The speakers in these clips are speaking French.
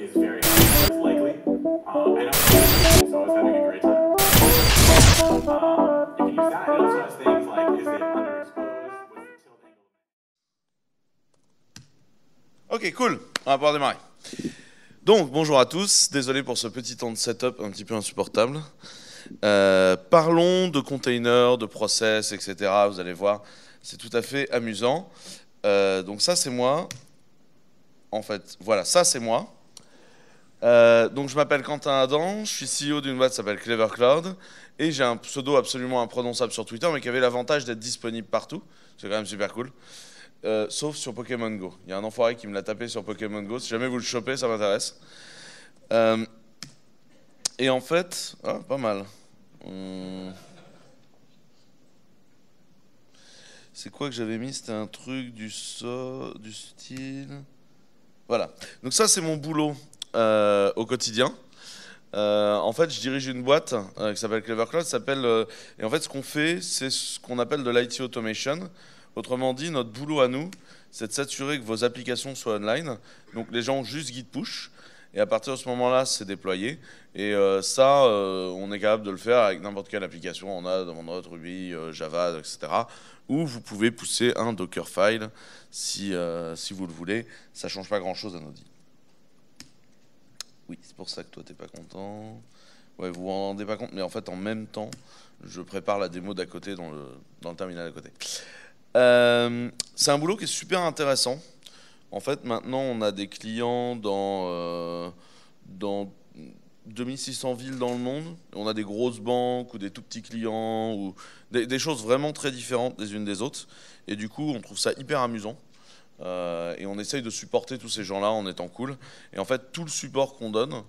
is very high, it's likely. And so I was having a great time. You can use that. It also has things like, is it underexposed? What's the tilt angle? Ok, cool. On va pouvoir démarrer. Donc, bonjour à tous. Désolé pour ce petit temps de setup un petit peu insupportable. Parlons de containers, de process, etc. Vous allez voir, c'est tout à fait amusant. Donc ça, c'est moi. En fait, voilà, ça, c'est moi. Donc je m'appelle Quentin Adam, je suis CEO d'une boîte qui s'appelle Clever Cloud et j'ai un pseudo absolument imprononçable sur Twitter mais qui avait l'avantage d'être disponible partout. C'est quand même super cool. Sauf sur Pokémon Go. Il y a un enfoiré qui me l'a tapé sur Pokémon Go. Si jamais vous le chopez, ça m'intéresse. Et en fait, pas mal. C'est quoi que j'avais mis? C'était un truc du style. Voilà. Donc ça, c'est mon boulot au quotidien. En fait, je dirige une boîte qui s'appelle Clever Cloud. Et en fait, ce qu'on fait, c'est ce qu'on appelle de l'IT automation. Autrement dit, notre boulot à nous, c'est de s'assurer que vos applications soient online. Donc les gens ont juste git push. Et à partir de ce moment-là, c'est déployé. Et ça, on est capable de le faire avec n'importe quelle application. On a Node, Ruby, Java, etc. Ou vous pouvez pousser un Dockerfile si vous le voulez. Ça ne change pas grand-chose à nos vies. Oui, c'est pour ça que toi, tu n'es pas content. Ouais, vous vous rendez pas compte, mais en fait, en même temps, je prépare la démo d'à côté dans le terminal à côté. C'est un boulot qui est super intéressant. En fait, maintenant, on a des clients dans 2600 villes dans le monde. On a des grosses banques ou des tout petits clients ou des choses vraiment très différentes les unes des autres. Et du coup, on trouve ça hyper amusant. Et on essaye de supporter tous ces gens-là en étant cool. Et en fait, tout le support qu'on donne,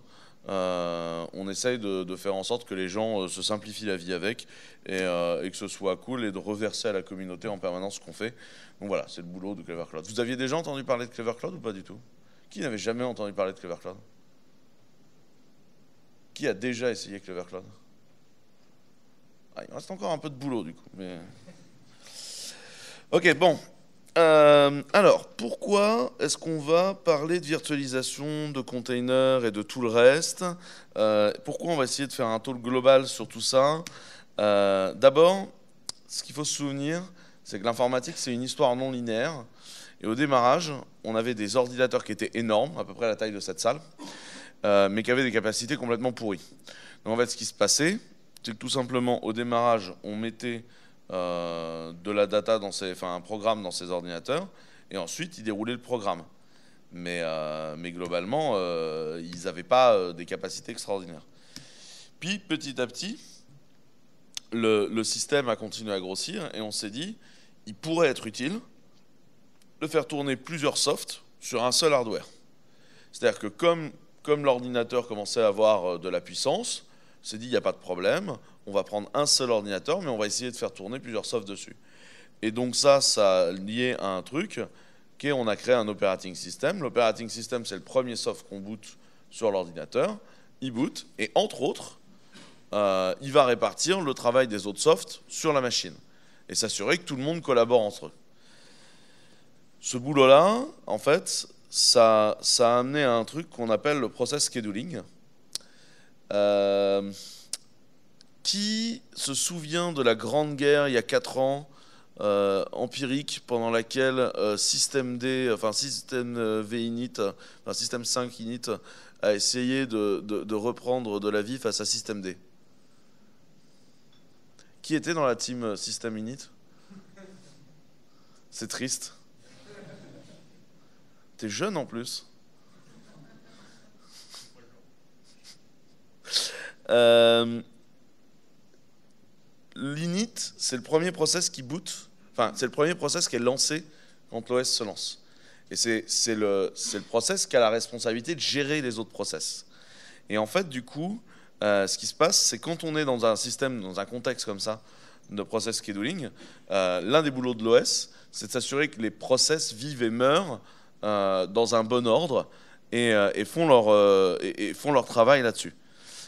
on essaye de faire en sorte que les gens se simplifient la vie avec et que ce soit cool et de reverser à la communauté en permanence ce qu'on fait. Donc voilà, c'est le boulot de Clever Cloud. Vous aviez déjà entendu parler de Clever Cloud ou pas du tout? Qui n'avait jamais entendu parler de Clever Cloud? Qui a déjà essayé Clever Cloud? Il reste encore un peu de boulot du coup. Mais... Ok, bon. Alors, pourquoi est-ce qu'on va parler de virtualisation, de containers et de tout le reste? Pourquoi on va essayer de faire un talk global sur tout ça? D'abord, ce qu'il faut se souvenir, c'est que l'informatique, c'est une histoire non linéaire. Et au démarrage, on avait des ordinateurs qui étaient énormes, à peu près la taille de cette salle, mais qui avaient des capacités complètement pourries. Donc en fait, ce qui se passait, c'est que tout simplement, au démarrage, on mettait de la data un programme dans ces ordinateurs, et ensuite, ils déroulaient le programme. Mais globalement, ils n'avaient pas des capacités extraordinaires. Puis, petit à petit, le système a continué à grossir, et on s'est dit, il pourrait être utile de faire tourner plusieurs softs sur un seul hardware. C'est-à-dire que comme l'ordinateur commençait à avoir de la puissance, on s'est dit, il n'y a pas de problème, on va prendre un seul ordinateur, mais on va essayer de faire tourner plusieurs softs dessus. Et donc ça a lié à un truc, on a créé un operating system. L'operating system, c'est le premier soft qu'on boot sur l'ordinateur. Il boot, et entre autres, il va répartir le travail des autres softs sur la machine, et s'assurer que tout le monde collabore entre eux. Ce boulot-là, en fait, ça a amené à un truc qu'on appelle le process scheduling. Qui se souvient de la Grande Guerre il y a 4 ans, empirique, pendant laquelle système V init, système 5 init, a essayé de reprendre de la vie face à système D? Qui était dans la team système init? C'est triste. T'es jeune en plus. L'init, c'est le premier process qui boot, c'est le premier process qui est lancé quand l'OS se lance. Et c'est le process qui a la responsabilité de gérer les autres process. Et en fait, du coup, ce qui se passe, c'est quand on est dans un système, dans un contexte comme ça, de process scheduling, l'un des boulots de l'OS, c'est de s'assurer que les process vivent et meurent dans un bon ordre et font leur travail là-dessus.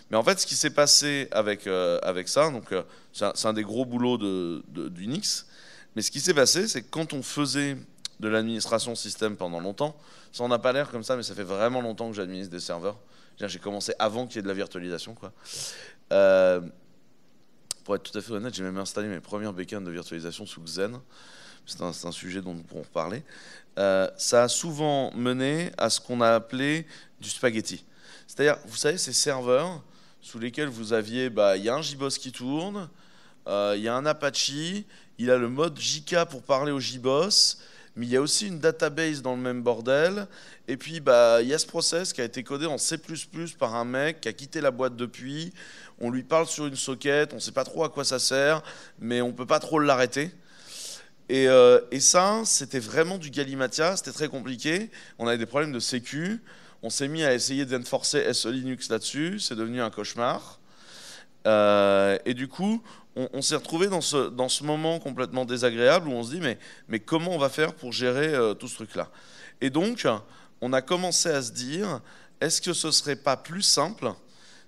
Mais en fait, ce qui s'est passé avec ça, donc c'est un des gros boulots d'Unix, mais ce qui s'est passé, c'est que quand on faisait de l'administration système pendant longtemps. Ça en a pas l'air comme ça, mais ça fait vraiment longtemps que j'administre des serveurs. J'ai commencé avant qu'il y ait de la virtualisation, quoi. Pour être tout à fait honnête, j'ai même installé mes premières bécanes de virtualisation sous Xen. C'est un sujet dont nous pourrons reparler. Ça a souvent mené à ce qu'on a appelé du spaghetti. C'est-à-dire, vous savez, ces serveurs sous lesquels vous aviez, il y a un JBoss qui tourne, il y a un Apache, il a le mode JK pour parler au JBoss, mais il y a aussi une database dans le même bordel, et puis il y a ce process qui a été codé en C++ par un mec qui a quitté la boîte depuis, on lui parle sur une socket, on ne sait pas trop à quoi ça sert, mais on ne peut pas trop l'arrêter. Et ça, c'était vraiment du galimatia, c'était très compliqué, on avait des problèmes de sécu, on s'est mis à essayer d'enforcer SE Linux là-dessus, c'est devenu un cauchemar. Et du coup, on s'est retrouvé dans ce moment complètement désagréable où on se dit mais comment on va faire pour gérer tout ce truc-là? Et donc, on a commencé à se dire, est-ce que ce serait pas plus simple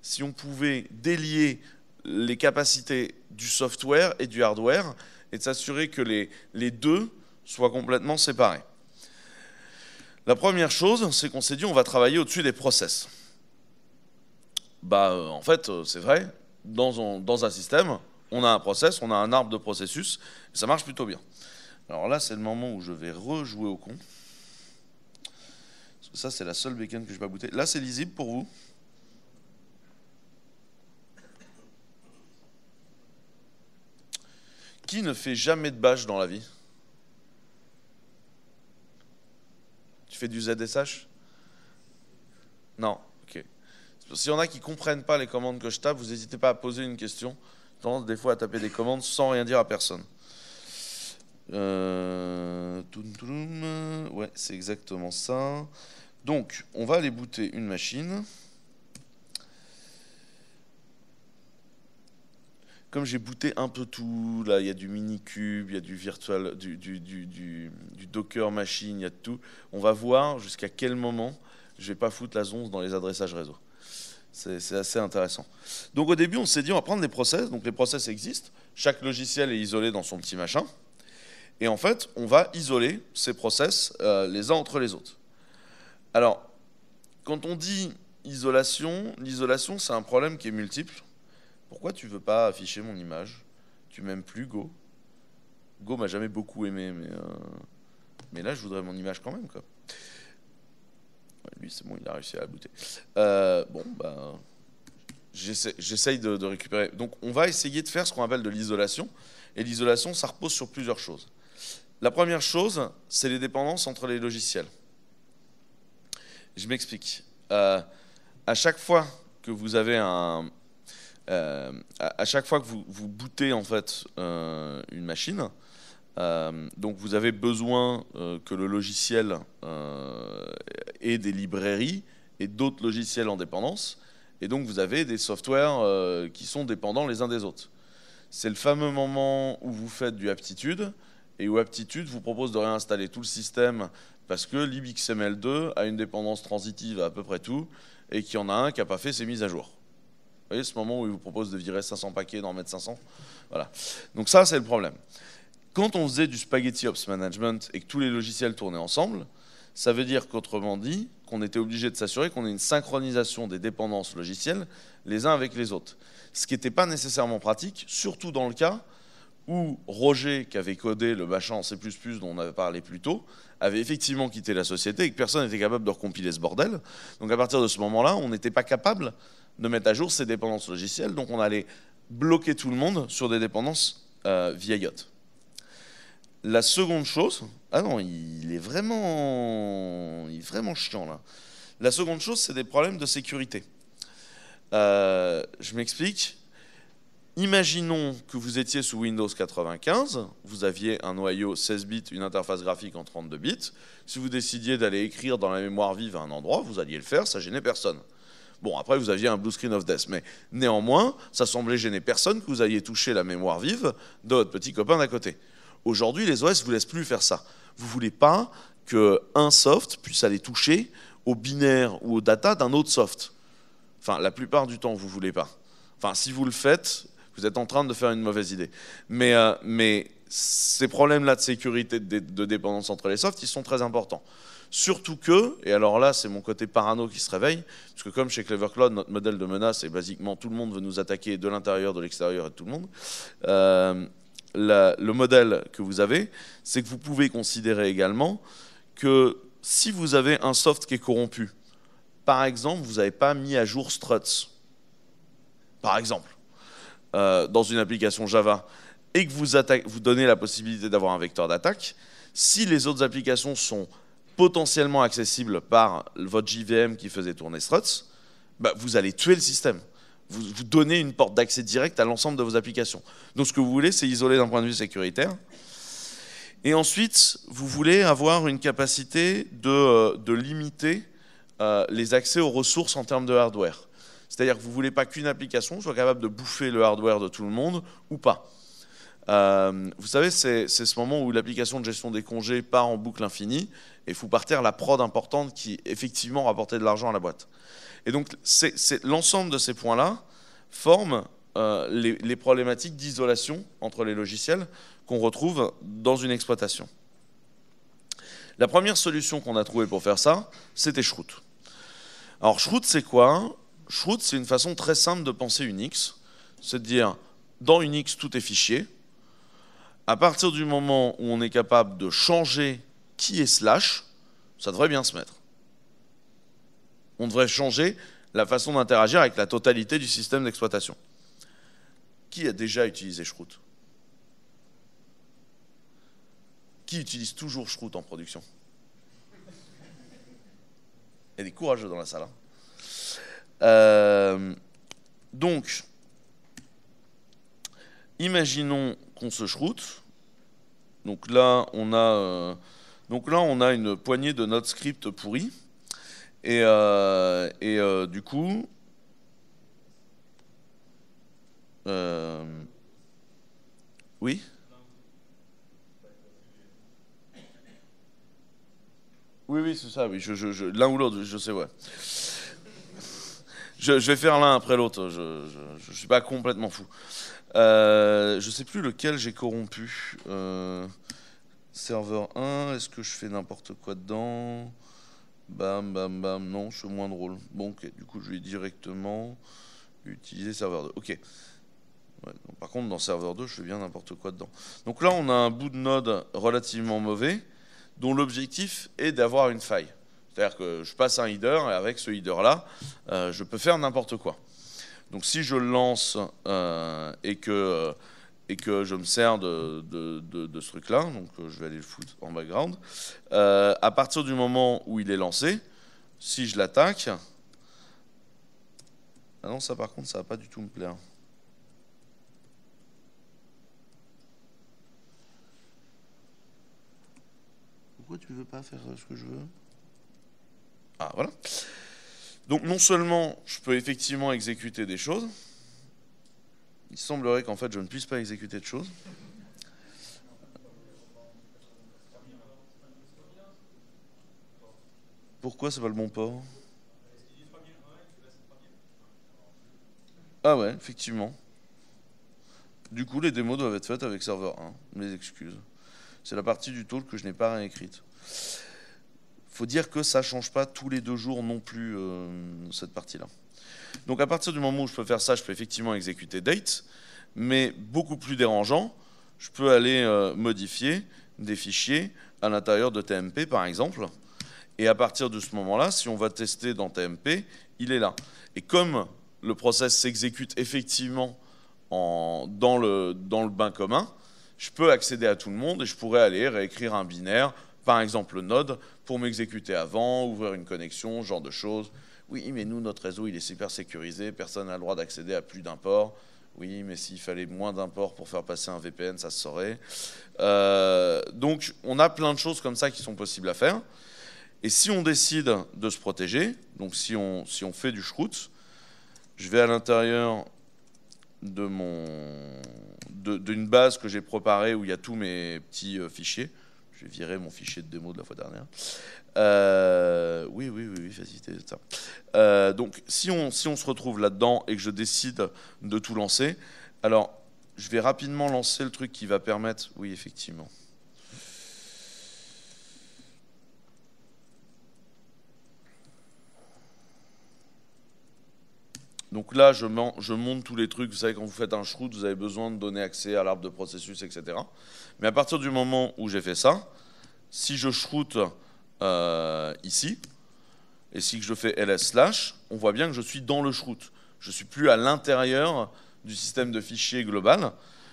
si on pouvait délier les capacités du software et du hardware et de s'assurer que les deux soient complètement séparés? La première chose, c'est qu'on s'est dit on va travailler au-dessus des process. En fait, c'est vrai, dans un système, on a un process, on a un arbre de processus, et ça marche plutôt bien. Alors là, c'est le moment où je vais rejouer au con. Parce que ça, c'est la seule bécane que je n'ai pas bootée. Là, c'est lisible pour vous. Qui ne fait jamais de bash dans la vie? Tu fais du ZSH? Non, ok. S'il y en a qui ne comprennent pas les commandes que je tape, vous n'hésitez pas à poser une question. J'ai tendance des fois à taper des commandes sans rien dire à personne. Ouais, c'est exactement ça. Donc, on va aller booter une machine. Comme j'ai booté un peu tout, là il y a du Minikube, il y a du virtual, du Docker machine, il y a de tout. On va voir jusqu'à quel moment je vais pas foutre la zonze dans les adressages réseau. C'est assez intéressant. Donc au début on s'est dit on va prendre des process, donc les process existent, chaque logiciel est isolé dans son petit machin, et en fait on va isoler ces process les uns entre les autres. Alors, quand on dit isolation, l'isolation c'est un problème qui est multiple. Pourquoi tu veux pas afficher mon image? Tu m'aimes plus, Go? Go m'a jamais beaucoup aimé, mais là, je voudrais mon image quand même, quoi. Ouais, lui, c'est bon, il a réussi à la booter. J'essaye de récupérer. Donc, on va essayer de faire ce qu'on appelle de l'isolation. Et l'isolation, ça repose sur plusieurs choses. La première chose, c'est les dépendances entre les logiciels. Je m'explique. À chaque fois que vous avez à chaque fois que vous bootez en fait une machine, donc vous avez besoin que le logiciel ait des librairies et d'autres logiciels en dépendance, et donc vous avez des softwares qui sont dépendants les uns des autres. C'est le fameux moment où vous faites du Aptitude, et où Aptitude vous propose de réinstaller tout le système parce que libxml2 a une dépendance transitive à peu près tout, et qu'il y en a un qui n'a pas fait ses mises à jour. Vous voyez ce moment où il vous propose de virer 500 paquets, d'en mettre 500? Voilà. Donc ça, c'est le problème. Quand on faisait du Spaghetti Ops Management et que tous les logiciels tournaient ensemble, ça veut dire qu'autrement dit, qu'on était obligé de s'assurer qu'on ait une synchronisation des dépendances logicielles les uns avec les autres. Ce qui n'était pas nécessairement pratique, surtout dans le cas où Roger, qui avait codé le machin en C++ dont on avait parlé plus tôt, avait effectivement quitté la société et que personne n'était capable de recompiler ce bordel. Donc à partir de ce moment-là, on n'était pas capable de mettre à jour ces dépendances logicielles, donc on allait bloquer tout le monde sur des dépendances vieillottes. La seconde chose, ah non, il est vraiment chiant là. La seconde chose, c'est des problèmes de sécurité. Je m'explique. Imaginons que vous étiez sous Windows 95, vous aviez un noyau 16 bits, une interface graphique en 32 bits. Si vous décidiez d'aller écrire dans la mémoire vive à un endroit, vous alliez le faire, ça gênait personne. Bon, après, vous aviez un blue screen of death, mais néanmoins, ça semblait gêner personne que vous alliez toucher la mémoire vive de votre petit copain d'à côté. Aujourd'hui, les OS ne vous laissent plus faire ça. Vous ne voulez pas qu'un soft puisse aller toucher au binaire ou aux data d'un autre soft. Enfin, la plupart du temps, vous ne voulez pas. Enfin, si vous le faites, vous êtes en train de faire une mauvaise idée. Mais ces problèmes-là de sécurité, de dépendance entre les softs, ils sont très importants. Surtout que, et alors là c'est mon côté parano qui se réveille, parce que comme chez Clever Cloud, notre modèle de menace est basiquement tout le monde veut nous attaquer de l'intérieur, de l'extérieur et de tout le monde. Le modèle que vous avez, c'est que vous pouvez considérer également que si vous avez un soft qui est corrompu, par exemple, vous n'avez pas mis à jour struts, par exemple, dans une application Java, et que vous donnez la possibilité d'avoir un vecteur d'attaque, si les autres applications sont potentiellement accessibles par votre JVM qui faisait tourner struts, bah, vous allez tuer le système. Vous donnez une porte d'accès direct à l'ensemble de vos applications. Donc ce que vous voulez, c'est isoler d'un point de vue sécuritaire. Et ensuite, vous voulez avoir une capacité de limiter les accès aux ressources en termes de hardware. C'est-à-dire que vous ne voulez pas qu'une application soit capable de bouffer le hardware de tout le monde ou pas. Vous savez, c'est ce moment où l'application de gestion des congés part en boucle infinie et fout par terre la prod importante qui effectivement rapportait de l'argent à la boîte. Et donc l'ensemble de ces points-là forment les problématiques d'isolation entre les logiciels qu'on retrouve dans une exploitation. La première solution qu'on a trouvée pour faire ça, c'était Shroot. Alors Shroot, c'est quoi? Shroot, c'est une façon très simple de penser Unix. C'est de dire, dans Unix, tout est fichier. À partir du moment où on est capable de changer qui est slash, ça devrait bien se mettre. On devrait changer la façon d'interagir avec la totalité du système d'exploitation. Qui a déjà utilisé Shroot? Qui utilise toujours Shroot en production? Il y a des courageux dans la salle. Hein. Donc, imaginons qu'on se Shroot. Donc là, on a une poignée de notre script pourri. Et du coup, oui. Oui, c'est ça, oui. L'un ou l'autre, je sais, ouais. Je vais faire l'un après l'autre, je suis pas complètement fou. Je sais plus lequel j'ai corrompu. Serveur 1, est-ce que je fais n'importe quoi dedans? Bam, bam, bam, non, je suis moins drôle. Bon, ok, du coup, je vais directement utiliser serveur 2. Ok. Ouais, donc, par contre, dans serveur 2, je fais bien n'importe quoi dedans. Donc là, on a un bout de node relativement mauvais, dont l'objectif est d'avoir une faille. C'est-à-dire que je passe un header, et avec ce header-là, je peux faire n'importe quoi. Donc si je le lance et que je me sers de ce truc-là, donc je vais aller le foutre en background, à partir du moment où il est lancé, si je l'attaque... Ah non, ça par contre, ça va pas du tout me plaire. Pourquoi tu veux pas faire ce que je veux? Ah, voilà. Donc non seulement je peux effectivement exécuter des choses, il semblerait qu'en fait je ne puisse pas exécuter de choses. Pourquoi c'est pas le bon port? Ah ouais, effectivement. Du coup, les démos doivent être faites avec serveur 1. Mes excuses. C'est la partie du talk que je n'ai pas réécrite. Faut dire que ça ne change pas tous les 2 jours non plus, cette partie-là. Donc à partir du moment où je peux faire ça, je peux effectivement exécuter date, mais beaucoup plus dérangeant, je peux aller modifier des fichiers à l'intérieur de TMP par exemple, et à partir de ce moment-là, si on va tester dans TMP, il est là. Et comme le process s'exécute effectivement dans le bain commun, je peux accéder à tout le monde et je pourrais aller réécrire un binaire, par exemple le node, pour m'exécuter avant, ouvrir une connexion, ce genre de choses. Oui, mais nous, notre réseau, il est super sécurisé, personne n'a le droit d'accéder à plus d'un port. Oui, mais s'il fallait moins d'un port pour faire passer un VPN, ça se saurait. Donc, on a plein de choses comme ça qui sont possibles à faire. Et si on décide de se protéger, donc si on fait du Shroot, je vais à l'intérieur d'une base que j'ai préparée où il y a tous mes petits fichiers. Je vais virer mon fichier de démo de la fois dernière. Oui, facilité, c'est ça. Donc, si on se retrouve là-dedans et que je décide de tout lancer, Alors, je vais rapidement lancer le truc qui va permettre... Oui, effectivement. Donc là, je monte tous les trucs. Vous savez, quand vous faites un shroot, vous avez besoin de donner accès à l'arbre de processus, etc. Mais à partir du moment où j'ai fait ça, si je shroot ici, et si je fais ls/, on voit bien que je suis dans le shroot. Je ne suis plus à l'intérieur du système de fichiers global,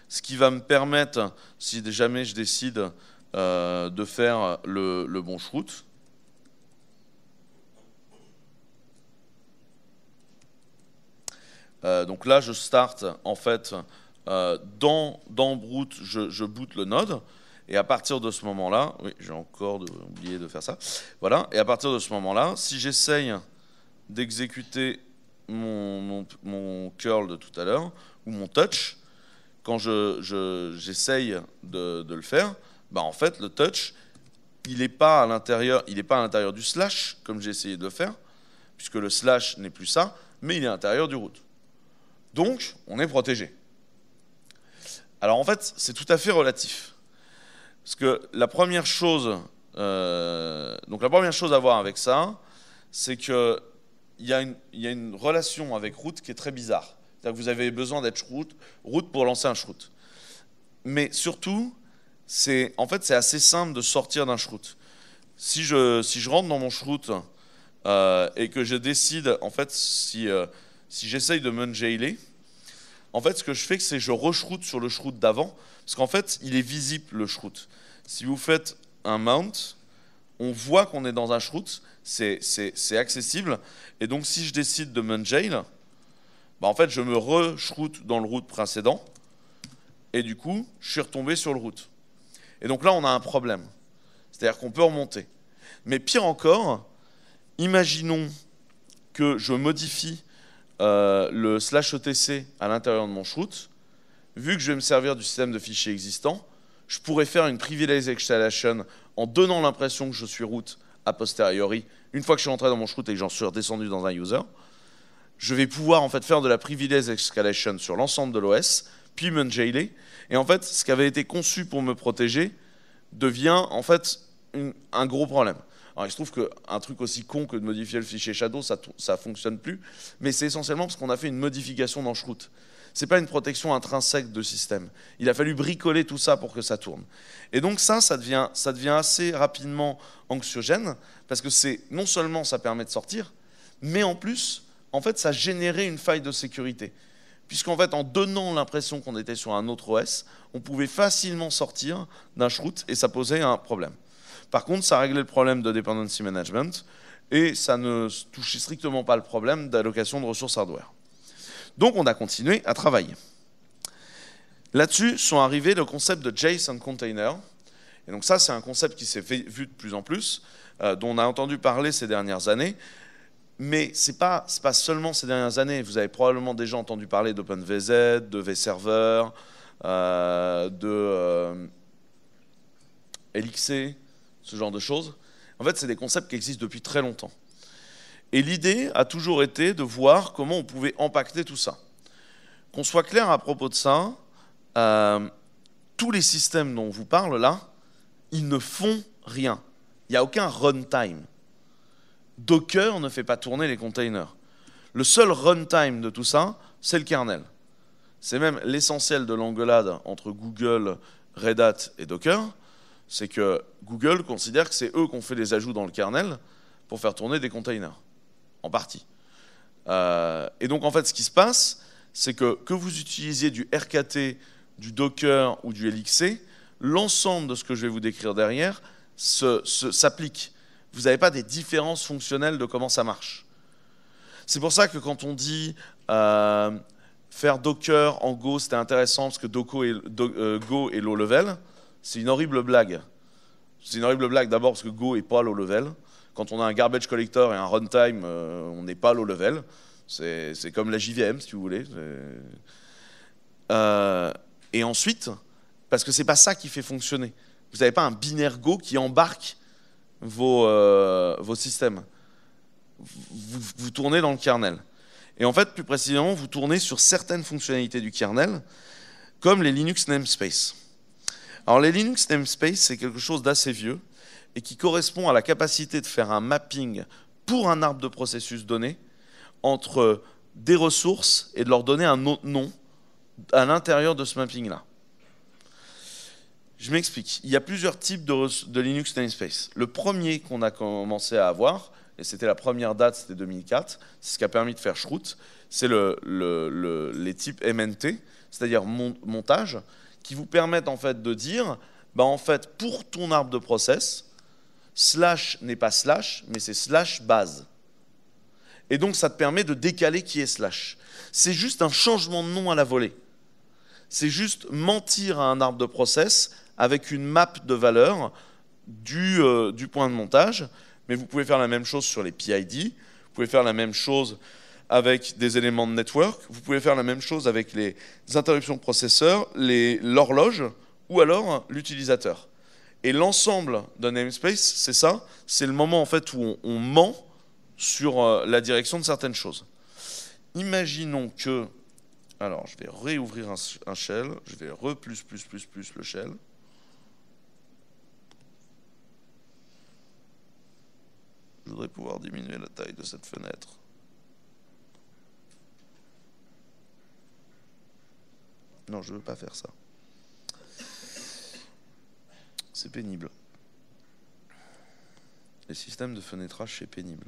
ce qui va me permettre, si jamais je décide de faire le bon shroot, donc là, je start, en fait, dans Broot, je boot le node, et à partir de ce moment-là, oui, j'ai encore oublié de faire ça, voilà, et à partir de ce moment-là, si j'essaye d'exécuter mon curl de tout à l'heure, ou mon touch, quand j'essaye de le faire, bah en fait, le touch, il n'est pas à l'intérieur du slash, comme j'ai essayé de le faire, puisque le slash n'est plus ça, mais il est à l'intérieur du root. Donc, on est protégé. Alors en fait, c'est tout à fait relatif. Parce que la première chose, à voir avec ça, c'est qu'il y a une relation avec root qui est très bizarre. C'est-à-dire que vous avez besoin d'être root pour lancer un shroot. Mais surtout, c'est assez simple de sortir d'un shroot. Si je rentre dans mon shroot et que je décide, en fait, si j'essaye de m'unjailer, en fait, ce que je fais, c'est que je re-shroot sur le shroot d'avant, parce qu'en fait, il est visible, le shroot. Si vous faites un mount, on voit qu'on est dans un shroot, c'est accessible, et donc si je décide de m'unjail, bah en fait, je me re-shroot dans le root précédent, et du coup, je suis retombé sur le root. Et donc là, on a un problème. C'est-à-dire qu'on peut remonter. Mais pire encore, imaginons que je modifie le /etc à l'intérieur de mon shroot. Vu que je vais me servir du système de fichiers existant, je pourrais faire une privilege installation en donnant l'impression que je suis root a posteriori. Une fois que je suis rentré dans mon shroot et que j'en suis redescendu dans un user, je vais pouvoir en fait faire de la privilege escalation sur l'ensemble de l'OS, puis m'unjailer. Et en fait, ce qui avait été conçu pour me protéger devient en fait un gros problème. Alors il se trouve qu'un truc aussi con que de modifier le fichier shadow, ça ne fonctionne plus, mais c'est essentiellement parce qu'on a fait une modification dans shroot. Ce n'est pas une protection intrinsèque de système. Il a fallu bricoler tout ça pour que ça tourne. Et donc ça devient assez rapidement anxiogène, parce que non seulement ça permet de sortir, mais en plus, en fait, ça générait une faille de sécurité. Puisqu'en fait, en donnant l'impression qu'on était sur un autre OS, on pouvait facilement sortir d'un shroot et ça posait un problème. Par contre, ça réglait le problème de dependency management et ça ne touchait strictement pas le problème d'allocation de ressources hardware. Donc, on a continué à travailler. Là-dessus sont arrivés le concept de JSON container. Et donc ça, c'est un concept qui s'est vu de plus en plus, dont on a entendu parler ces dernières années. Mais ce n'est pas seulement ces dernières années. Vous avez probablement déjà entendu parler d'OpenVZ, de vServer, de LXC, ce genre de choses. En fait, c'est des concepts qui existent depuis très longtemps. Et l'idée a toujours été de voir comment on pouvait impacter tout ça. Qu'on soit clair à propos de ça, tous les systèmes dont on vous parle là, ils ne font rien. Il n'y a aucun runtime. Docker ne fait pas tourner les containers. Le seul runtime de tout ça, c'est le kernel. C'est même l'essentiel de l'engueulade entre Google, Red Hat et Docker, c'est que Google considère que c'est eux qui ont fait des ajouts dans le kernel pour faire tourner des containers, en partie. Et donc en fait, ce qui se passe, c'est que vous utilisiez du RKT, du Docker ou du LXC, l'ensemble de ce que je vais vous décrire derrière s'applique. Vous n'avez pas des différences fonctionnelles de comment ça marche. C'est pour ça que quand on dit faire Docker en Go, c'était intéressant parce que Go est low level, c'est une horrible blague. C'est une horrible blague d'abord parce que Go n'est pas low level. Quand on a un garbage collector et un runtime, on n'est pas low level. C'est comme la JVM, si vous voulez. Et ensuite, parce que ce n'est pas ça qui fait fonctionner. Vous n'avez pas un binaire Go qui embarque vos systèmes. Vous tournez dans le kernel. Et en fait, plus précisément, vous tournez sur certaines fonctionnalités du kernel, comme les Linux namespace. Alors les Linux namespace, c'est quelque chose d'assez vieux et qui correspond à la capacité de faire un mapping pour un arbre de processus donné entre des ressources et de leur donner un autre nom à l'intérieur de ce mapping-là. Je m'explique. Il y a plusieurs types de Linux namespace. Le premier qu'on a commencé à avoir, et c'était la première date, c'était 2004, c'est ce qui a permis de faire Shroot, c'est les types MNT, c'est-à-dire montage, qui vous permettent en fait de dire, bah en fait, pour ton arbre de process, slash n'est pas slash, mais c'est slash base. Et donc ça te permet de décaler qui est slash. C'est juste un changement de nom à la volée. C'est juste mentir à un arbre de process avec une map de valeurs du point de montage, mais vous pouvez faire la même chose sur les PID, vous pouvez faire la même chose avec des éléments de network, vous pouvez faire la même chose avec les interruptions de processeur, l'horloge ou alors l'utilisateur. Et l'ensemble d'un namespace, c'est ça, c'est le moment en fait où on ment sur la direction de certaines choses. Imaginons que, alors je vais réouvrir un shell, je vais plus le shell. Je voudrais pouvoir diminuer la taille de cette fenêtre. Non, je ne veux pas faire ça. C'est pénible. Les systèmes de fenêtrage, c'est pénible.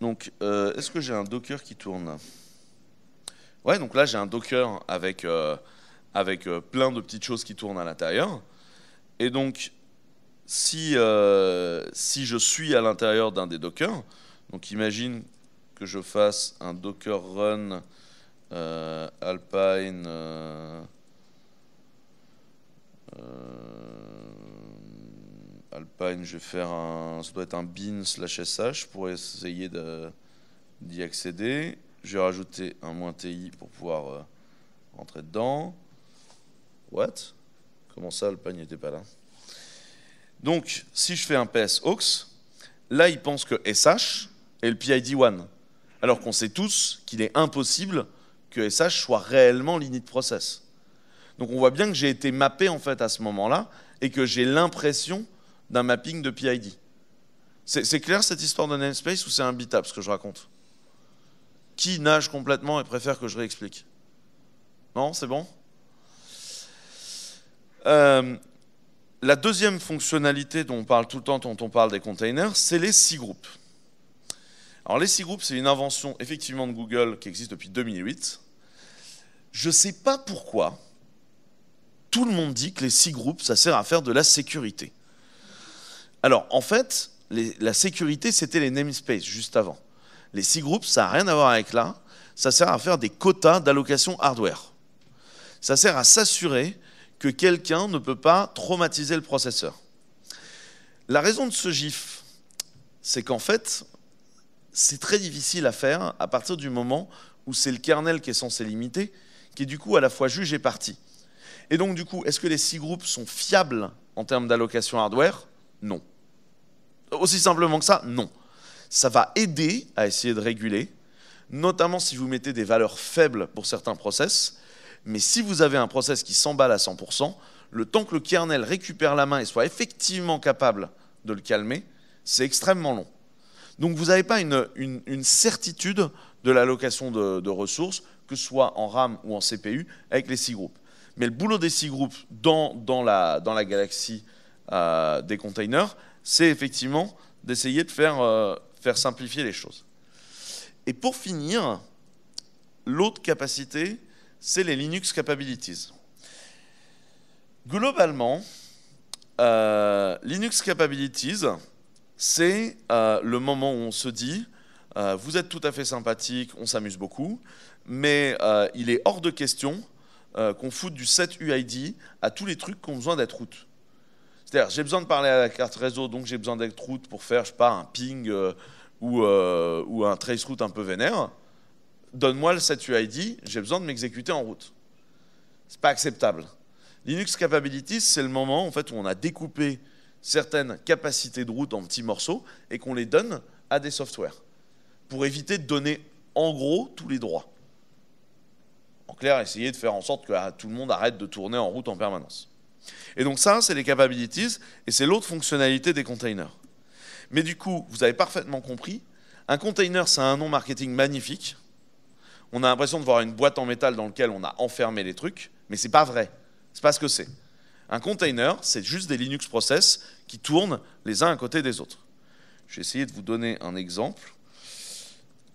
Donc, est-ce que j'ai un Docker qui tourne? Ouais, donc là, j'ai un Docker avec plein de petites choses qui tournent à l'intérieur. Et donc, si je suis à l'intérieur d'un des Dockers, donc imagine que je fasse un Docker run Alpine Alpine, je vais faire ça doit être un bin /sh pour essayer d'y accéder. Je vais rajouter un -ti pour pouvoir rentrer dedans. What? Comment ça, Alpine n'était pas là? Donc, si je fais un ps aux, là, il pense que sh est le PID 1. Alors qu'on sait tous qu'il est impossible que sh soit réellement l'init process. Donc, on voit bien que j'ai été mappé en fait à ce moment-là et que j'ai l'impression d'un mapping de PID. C'est clair cette histoire de namespace ou c'est imbitable ce que je raconte? Qui nage complètement et préfère que je réexplique? Non, c'est bon? La deuxième fonctionnalité dont on parle tout le temps quand on parle des containers, c'est les cgroups. Alors les cgroups, c'est une invention effectivement de Google qui existe depuis 2008. Je ne sais pas pourquoi tout le monde dit que les cgroups, ça sert à faire de la sécurité. Alors en fait, la sécurité, c'était les namespaces juste avant. Les cgroups, ça n'a rien à voir avec là. Ça sert à faire des quotas d'allocation hardware. Ça sert à s'assurer que quelqu'un ne peut pas traumatiser le processeur. La raison de ce GIF, c'est qu'en fait, c'est très difficile à faire à partir du moment où c'est le kernel qui est censé limiter, qui est du coup à la fois juge et partie. Et donc du coup, est-ce que les cgroups sont fiables en termes d'allocation hardware? Non. Aussi simplement que ça, non. Ça va aider à essayer de réguler, notamment si vous mettez des valeurs faibles pour certains process. Mais si vous avez un process qui s'emballe à 100%, le temps que le kernel récupère la main et soit effectivement capable de le calmer, c'est extrêmement long. Donc vous n'avez pas une certitude de l'allocation de ressources, que ce soit en RAM ou en CPU, avec les cgroups. Mais le boulot des cgroups dans la galaxie des containers, c'est effectivement d'essayer de faire simplifier les choses. Et pour finir, l'autre capacité, c'est les Linux Capabilities. Globalement, Linux Capabilities, c'est le moment où on se dit vous êtes tout à fait sympathique, on s'amuse beaucoup, mais il est hors de question qu'on foute du set UID à tous les trucs qui ont besoin d'être route. C'est-à-dire, j'ai besoin de parler à la carte réseau, donc j'ai besoin d'être route pour faire, je sais pas, un ping ou un traceroute un peu vénère. Donne-moi le set UID, j'ai besoin de m'exécuter en route. C'est pas acceptable. Linux Capabilities, c'est le moment en fait, où on a découpé certaines capacités de route en petits morceaux et qu'on les donne à des softwares pour éviter de donner en gros tous les droits. En clair, essayer de faire en sorte que tout le monde arrête de tourner en route en permanence. Et donc ça, c'est les capabilities et c'est l'autre fonctionnalité des containers. Mais du coup, vous avez parfaitement compris, un container, c'est un nom marketing magnifique. On a l'impression de voir une boîte en métal dans laquelle on a enfermé les trucs, mais c'est pas vrai. C'est pas ce que c'est. Un container, c'est juste des Linux process qui tournent les uns à côté des autres. Je vais essayer de vous donner un exemple.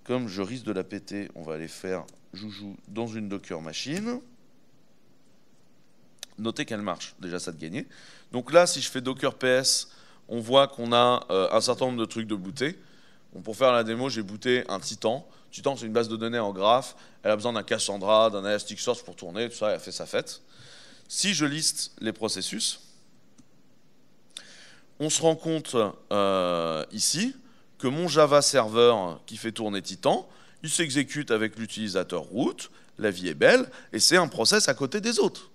Comme je risque de la péter, on va aller faire joujou dans une Docker machine. Notez qu'elle marche, déjà ça de gagner. Donc là, si je fais Docker PS, on voit qu'on a un certain nombre de trucs de booter. Bon, pour faire la démo, j'ai booté un Titan. Titan, c'est une base de données en graph. Elle a besoin d'un Cassandra, d'un Elasticsearch pour tourner, tout ça, elle a fait sa fête. Si je liste les processus, on se rend compte ici que mon Java serveur qui fait tourner Titan, il s'exécute avec l'utilisateur root, la vie est belle, et c'est un process à côté des autres.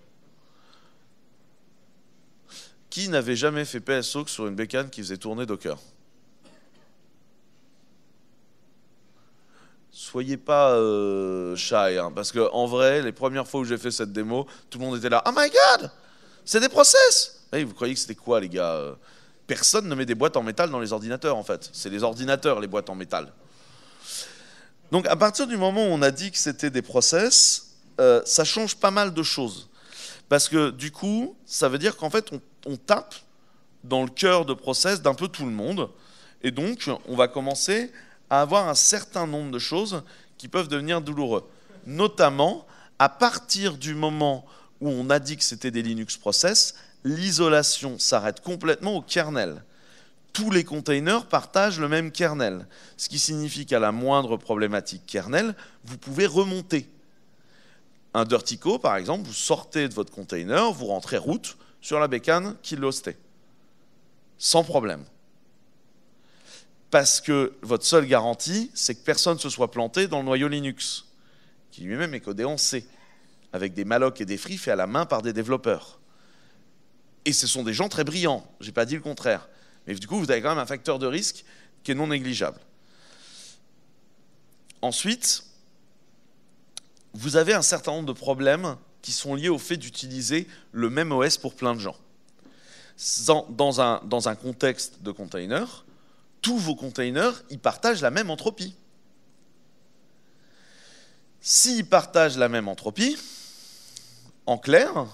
Qui n'avait jamais fait PSOC sur une bécane qui faisait tourner Docker? Soyez pas shy, hein, parce qu'en vrai, les premières fois où j'ai fait cette démo, tout le monde était là « Oh my God, c'est des process !» Hey, vous croyez que c'était quoi, les gars? Personne ne met des boîtes en métal dans les ordinateurs, en fait. C'est les ordinateurs, les boîtes en métal. Donc, à partir du moment où on a dit que c'était des process, ça change pas mal de choses. Parce que, du coup, ça veut dire qu'en fait, on tape dans le cœur de process d'un peu tout le monde. Et donc, on va commencer à avoir un certain nombre de choses qui peuvent devenir douloureux. Notamment, à partir du moment où on a dit que c'était des Linux process, l'isolation s'arrête complètement au kernel. Tous les containers partagent le même kernel, ce qui signifie qu'à la moindre problématique kernel, vous pouvez remonter. Un Dirtico, par exemple, vous sortez de votre container, vous rentrez root sur la bécane qui l'hostait. Sans problème. Parce que votre seule garantie, c'est que personne ne se soit planté dans le noyau Linux, qui lui-même est codé en C, avec des mallocs et des free faits à la main par des développeurs. Et ce sont des gens très brillants, je n'ai pas dit le contraire. Mais du coup, vous avez quand même un facteur de risque qui est non négligeable. Ensuite, vous avez un certain nombre de problèmes qui sont liés au fait d'utiliser le même OS pour plein de gens. Dans un contexte de container, tous vos containers, ils partagent la même entropie. S'ils partagent la même entropie, en clair,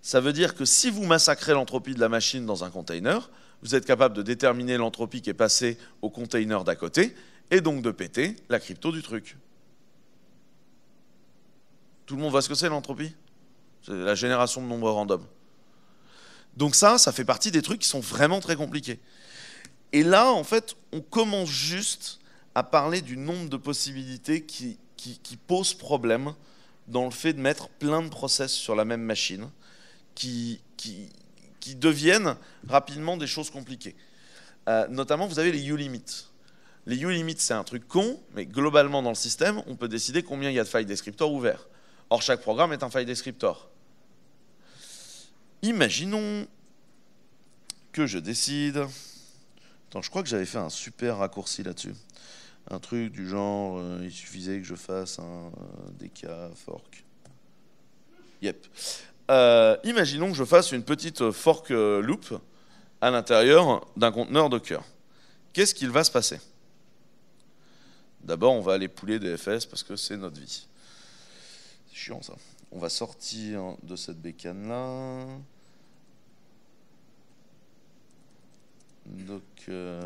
ça veut dire que si vous massacrez l'entropie de la machine dans un container, vous êtes capable de déterminer l'entropie qui est passée au container d'à côté et donc de péter la crypto du truc. Tout le monde voit ce que c'est l'entropie? C'est la génération de nombres random. Donc ça fait partie des trucs qui sont vraiment très compliqués. Et là, en fait, on commence juste à parler du nombre de possibilités qui posent problème dans le fait de mettre plein de process sur la même machine, qui deviennent rapidement des choses compliquées. Notamment, vous avez les ulimits. Les ulimits, c'est un truc con, mais globalement dans le système, on peut décider combien il y a de file descriptors ouverts. Or, chaque programme est un file descriptor. Imaginons que je décide... Attends, je crois que j'avais fait un super raccourci là-dessus. Un truc du genre, il suffisait que je fasse un dk fork. Yep. Imaginons que je fasse une petite fork loop à l'intérieur d'un conteneur Docker. Qu'est-ce qu'il va se passer? D'abord, on va aller pouler des FS parce que c'est notre vie. C'est chiant ça. On va sortir de cette bécane-là. Docker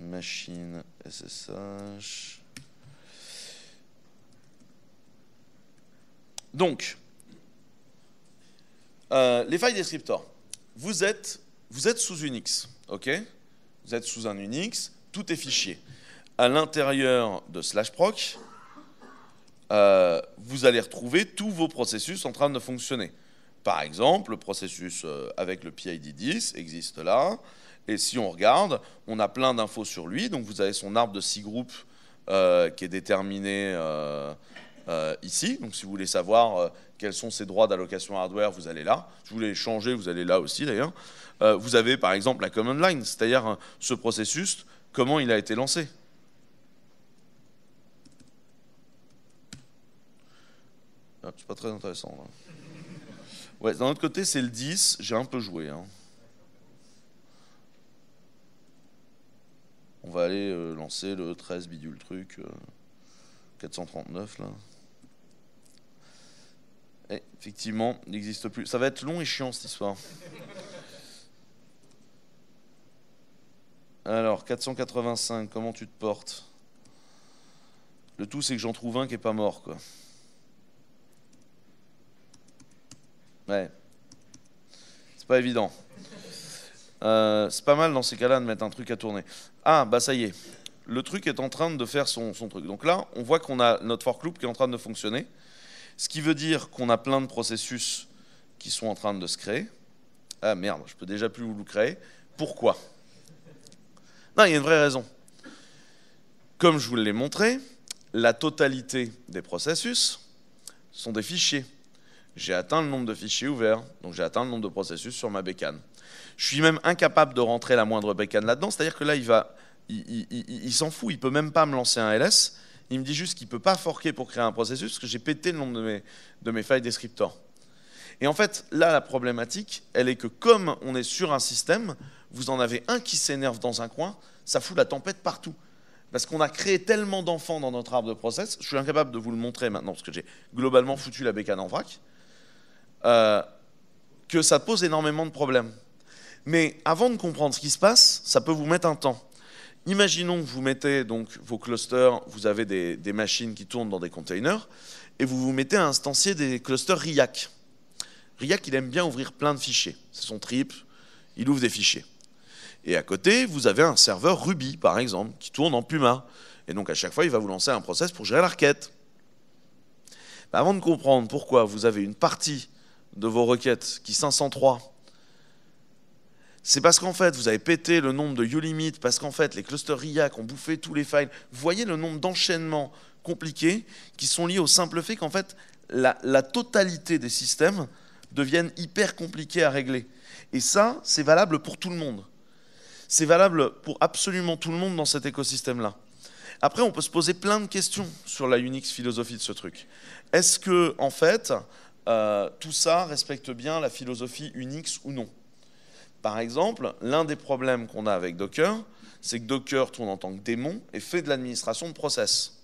machine SSH. Donc, les file descriptors. Vous êtes sous Unix, ok? Vous êtes sous un Unix, tout est fichier. À l'intérieur de /proc, vous allez retrouver tous vos processus en train de fonctionner. Par exemple, le processus avec le PID 10 existe là. Et si on regarde, on a plein d'infos sur lui. Donc vous avez son arbre de 6 groupes qui est déterminé ici. Donc si vous voulez savoir quels sont ces droits d'allocation hardware, vous allez là. Si vous voulez les changer, vous allez là aussi d'ailleurs. Vous avez par exemple la command line, c'est-à-dire ce processus, comment il a été lancé. Ah, c'est pas très intéressant là. Ouais, d'un autre côté, c'est le 10, j'ai un peu joué. Hein. On va aller lancer le 13 bidule truc 439 là. Et, effectivement, il n'existe plus. Ça va être long et chiant cette histoire. Alors, 485, comment tu te portes? Le tout, c'est que j'en trouve un qui est pas mort, quoi. Ouais. C'est pas évident. C'est pas mal dans ces cas-là de mettre un truc à tourner. Ah, bah ça y est. Le truc est en train de faire son truc. Donc là, on voit qu'on a notre for loop qui est en train de fonctionner. Ce qui veut dire qu'on a plein de processus qui sont en train de se créer. Ah merde, je peux déjà plus vous le créer. Pourquoi? Non, il y a une vraie raison. Comme je vous l'ai montré, la totalité des processus sont des fichiers. J'ai atteint le nombre de fichiers ouverts, donc j'ai atteint le nombre de processus sur ma bécane. Je suis même incapable de rentrer la moindre bécane là-dedans, c'est-à-dire que là, il s'en fout, il peut même pas me lancer un ls, il me dit juste qu'il peut pas forker pour créer un processus, parce que j'ai pété le nombre de mes failles descriptors. Et en fait, là, la problématique, elle est que comme on est sur un système, vous en avez un qui s'énerve dans un coin, ça fout la tempête partout. Parce qu'on a créé tellement d'enfants dans notre arbre de process, je suis incapable de vous le montrer maintenant, parce que j'ai globalement foutu la bécane en vrac, que ça pose énormément de problèmes. Mais avant de comprendre ce qui se passe, ça peut vous mettre un temps. Imaginons que vous mettez donc vos clusters, vous avez des machines qui tournent dans des containers, et vous vous mettez à instancier des clusters RIAC. RIAC, il aime bien ouvrir plein de fichiers. C'est son trip, il ouvre des fichiers. Et à côté, vous avez un serveur Ruby, par exemple, qui tourne en Puma. Et donc, à chaque fois, il va vous lancer un process pour gérer la requête. Ben, avant de comprendre pourquoi vous avez une partie de vos requêtes qui 503, c'est parce qu'en fait, vous avez pété le nombre de ulimit, parce qu'en fait, les clusters RIAC ont bouffé tous les files. Vous voyez le nombre d'enchaînements compliqués qui sont liés au simple fait qu'en fait, la totalité des systèmes deviennent hyper compliqués à régler. Et ça, c'est valable pour tout le monde. C'est valable pour absolument tout le monde dans cet écosystème-là. Après, on peut se poser plein de questions sur la Unix philosophie de ce truc. Est-ce que, en fait, tout ça respecte bien la philosophie Unix ou non? Par exemple, l'un des problèmes qu'on a avec Docker, c'est que Docker tourne en tant que démon et fait de l'administration de process.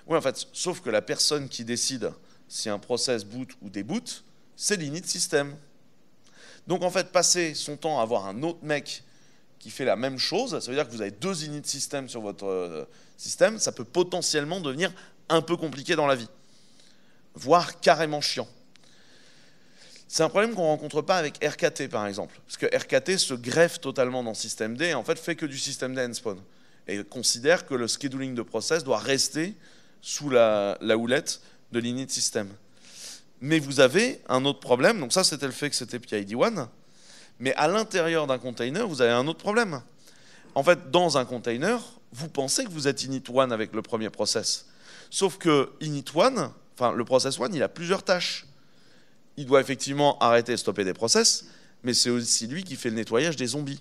Oui, en fait, sauf que la personne qui décide si un process boot ou déboot, c'est l'init system. Donc, en fait, passer son temps à avoir un autre mec qui fait la même chose, ça veut dire que vous avez deux init system sur votre système, ça peut potentiellement devenir un peu compliqué dans la vie, voire carrément chiant. C'est un problème qu'on ne rencontre pas avec RKT, par exemple, parce que RKT se greffe totalement dans systemd et en fait fait que du systemd endspawn et considère que le scheduling de process doit rester sous la houlette de l'init system. Mais vous avez un autre problème, donc ça c'était le fait que c'était PID1, mais à l'intérieur d'un container, vous avez un autre problème. En fait, dans un container, vous pensez que vous êtes init1 avec le premier process, sauf que init1, enfin le process 1, il a plusieurs tâches. Il doit effectivement arrêter et stopper des process, mais c'est aussi lui qui fait le nettoyage des zombies.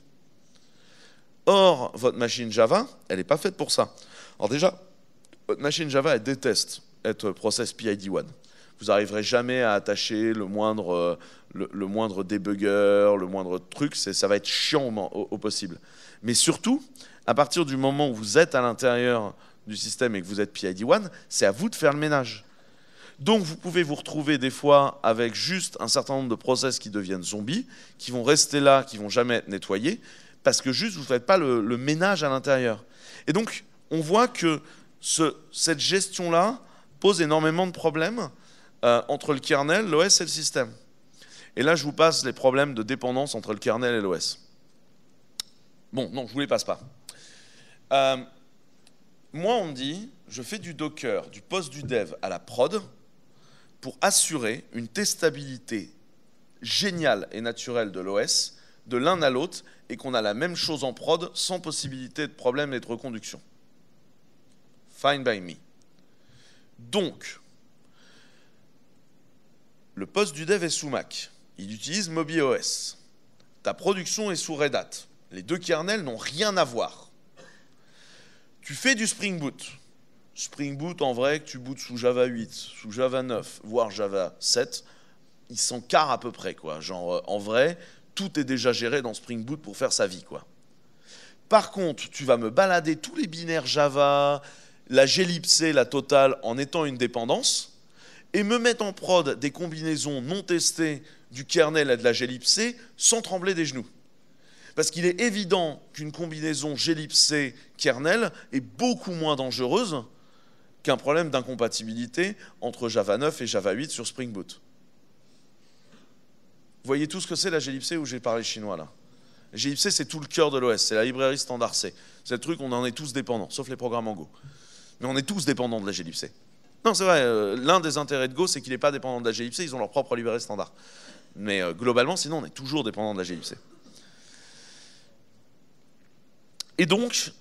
Or, votre machine Java, elle n'est pas faite pour ça. Alors déjà, votre machine Java, elle déteste être process PID1. Vous n'arriverez jamais à attacher le moindre debugger, le moindre truc, ça va être chiant au possible. Mais surtout, à partir du moment où vous êtes à l'intérieur du système et que vous êtes PID1, c'est à vous de faire le ménage. Donc vous pouvez vous retrouver des fois avec juste un certain nombre de process qui deviennent zombies, qui vont rester là, qui vont jamais être nettoyés, parce que juste vous ne faites pas le ménage à l'intérieur. Et donc on voit que cette gestion-là pose énormément de problèmes entre le kernel, l'OS et le système. Et là je vous passe les problèmes de dépendance entre le kernel et l'OS. Bon, non, je ne vous les passe pas. Moi on me dit, je fais du Docker, du post du dev à la prod, pour assurer une testabilité géniale et naturelle de l'OS, de l'un à l'autre, et qu'on a la même chose en prod sans possibilité de problème et de reconduction. Fine by me. Donc, le poste du dev est sous Mac. Il utilise MobiOS. Ta production est sous Red Hat. Les deux kernels n'ont rien à voir. Tu fais du Spring Boot. Spring Boot, en vrai, que tu bootes sous Java 8, sous Java 9, voire Java 7, il s'en carre à peu près, quoi. Genre, en vrai, tout est déjà géré dans Spring Boot pour faire sa vie, quoi. Par contre, tu vas me balader tous les binaires Java, la glibc, la totale, en étant une dépendance, et me mettre en prod des combinaisons non testées du kernel et de la glibc sans trembler des genoux. Parce qu'il est évident qu'une combinaison glibc kernel est beaucoup moins dangereuse qu'un problème d'incompatibilité entre Java 9 et Java 8 sur Spring Boot. Vous voyez tout ce que c'est la glibc où j'ai parlé chinois là. La glibc, c'est tout le cœur de l'OS, c'est la librairie standard C. C'est le truc, on en est tous dépendants, sauf les programmes en Go. Mais on est tous dépendants de la glibc. Non, c'est vrai, l'un des intérêts de Go, c'est qu'il n'est pas dépendant de la glibc, ils ont leur propre librairie standard. Mais globalement, sinon, on est toujours dépendant de la glibc. Et donc,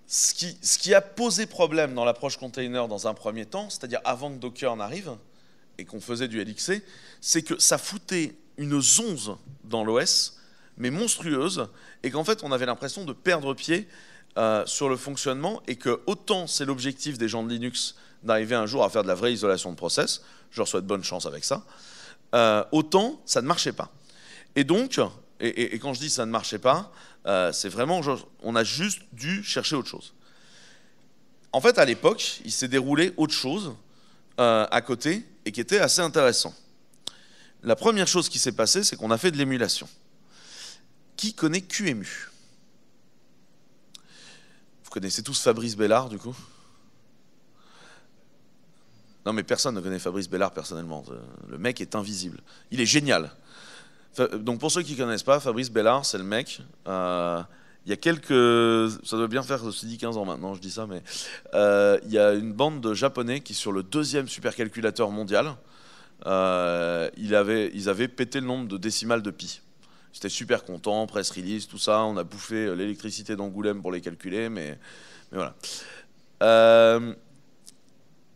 ce qui a posé problème dans l'approche container dans un premier temps, c'est-à-dire avant que Docker n'arrive et qu'on faisait du LXC, c'est que ça foutait une zonze dans l'OS, mais monstrueuse, et qu'en fait, on avait l'impression de perdre pied sur le fonctionnement, et que autant c'est l'objectif des gens de Linux d'arriver un jour à faire de la vraie isolation de process, je leur souhaite bonne chance avec ça, autant ça ne marchait pas. Et donc, et quand je dis ça ne marchait pas, c'est vraiment, on a juste dû chercher autre chose. En fait, à l'époque, il s'est déroulé autre chose à côté et qui était assez intéressant. La première chose qui s'est passée, c'est qu'on a fait de l'émulation. Qui connaît QEMU? Vous connaissez tous Fabrice Bellard, du coup? Non, mais personne ne connaît Fabrice Bellard personnellement. Le mec est invisible. Il est génial. Donc pour ceux qui ne connaissent pas, Fabrice Bellard, c'est le mec. Il y a quelques... Ça doit bien faire 10-15 ans maintenant, je dis ça, mais il y a une bande de Japonais qui, sur le 2e supercalculateur mondial, ils avaient pété le nombre de décimales de pi. J'étais super content, press release, tout ça. On a bouffé l'électricité d'Angoulême pour les calculer, mais voilà.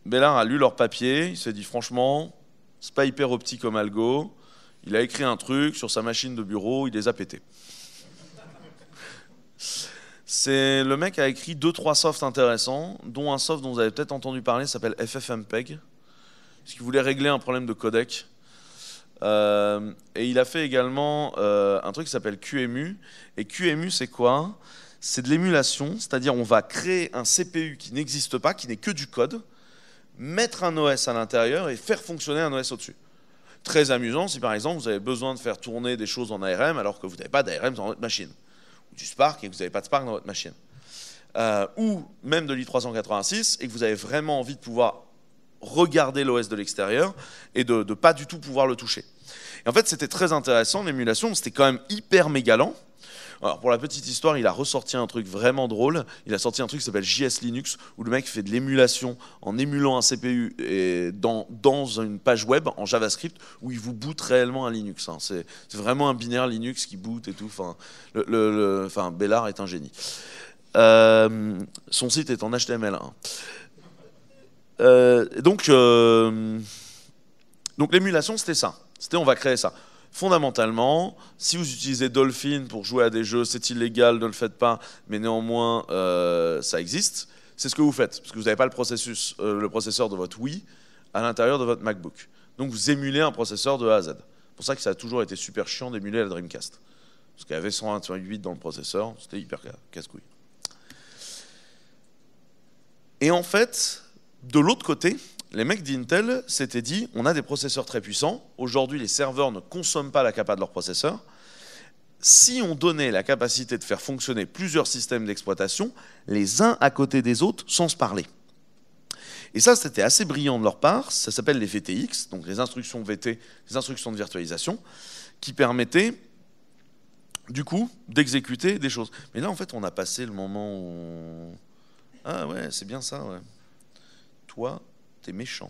Bellard a lu leur papier, il s'est dit franchement, c'est pas hyper optique comme algo. Il a écrit un truc sur sa machine de bureau, il les a pétés. Le mec a écrit 2-3 softs intéressants, dont un soft dont vous avez peut-être entendu parler s'appelle FFmpeg, parce qu'il voulait régler un problème de codec. Et il a fait également un truc qui s'appelle QEMU. Et QEMU, c'est quoi? C'est de l'émulation, c'est-à-dire on va créer un CPU qui n'existe pas, qui n'est que du code, mettre un OS à l'intérieur et faire fonctionner un OS au-dessus. Très amusant si par exemple vous avez besoin de faire tourner des choses en ARM alors que vous n'avez pas d'ARM dans votre machine, ou du Spark et que vous n'avez pas de Spark dans votre machine, ou même de l'i386 et que vous avez vraiment envie de pouvoir regarder l'OS de l'extérieur et de ne pas du tout pouvoir le toucher. Et en fait c'était très intéressant l'émulation, c'était quand même hyper méga lent. Alors pour la petite histoire, il a ressorti un truc vraiment drôle. Il a sorti un truc qui s'appelle JS Linux, où le mec fait de l'émulation en émulant un CPU et dans une page web en JavaScript où il vous boot réellement un Linux. Hein. C'est vraiment un binaire Linux qui boot et tout. Enfin, Bellard est un génie. Son site est en HTML. Hein. Donc l'émulation, c'était ça. C'était on va créer ça. Fondamentalement, si vous utilisez Dolphin pour jouer à des jeux, c'est illégal, ne le faites pas, mais néanmoins, ça existe. C'est ce que vous faites, parce que vous n'avez pas le processeur de votre Wii à l'intérieur de votre MacBook. Donc vous émulez un processeur de A à Z. C'est pour ça que ça a toujours été super chiant d'émuler la Dreamcast. Parce qu'il y avait 128 dans le processeur, c'était hyper casse-couille. Et en fait, de l'autre côté, les mecs d'Intel s'étaient dit, on a des processeurs très puissants, aujourd'hui les serveurs ne consomment pas la capa de leurs processeurs, si on donnait la capacité de faire fonctionner plusieurs systèmes d'exploitation, les uns à côté des autres, sans se parler. Et ça, c'était assez brillant de leur part, ça s'appelle les VTX, donc les instructions VT, les instructions de virtualisation, qui permettaient, du coup, d'exécuter des choses. Mais là, en fait, on a passé le moment où... Ah ouais, c'est bien ça, ouais. Toi... t'es méchant.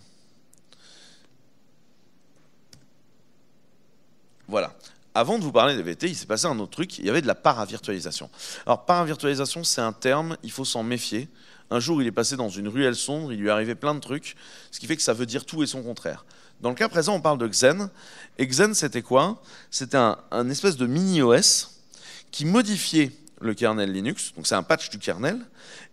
Voilà. Avant de vous parler des VT, il s'est passé un autre truc, il y avait de la paravirtualisation. Alors paravirtualisation, c'est un terme, il faut s'en méfier. Un jour, il est passé dans une ruelle sombre, il lui est arrivé plein de trucs, ce qui fait que ça veut dire tout et son contraire. Dans le cas présent, on parle de Xen. Et Xen, c'était quoi? C'était un espèce de mini-OS qui modifiait le kernel Linux, donc c'est un patch du kernel,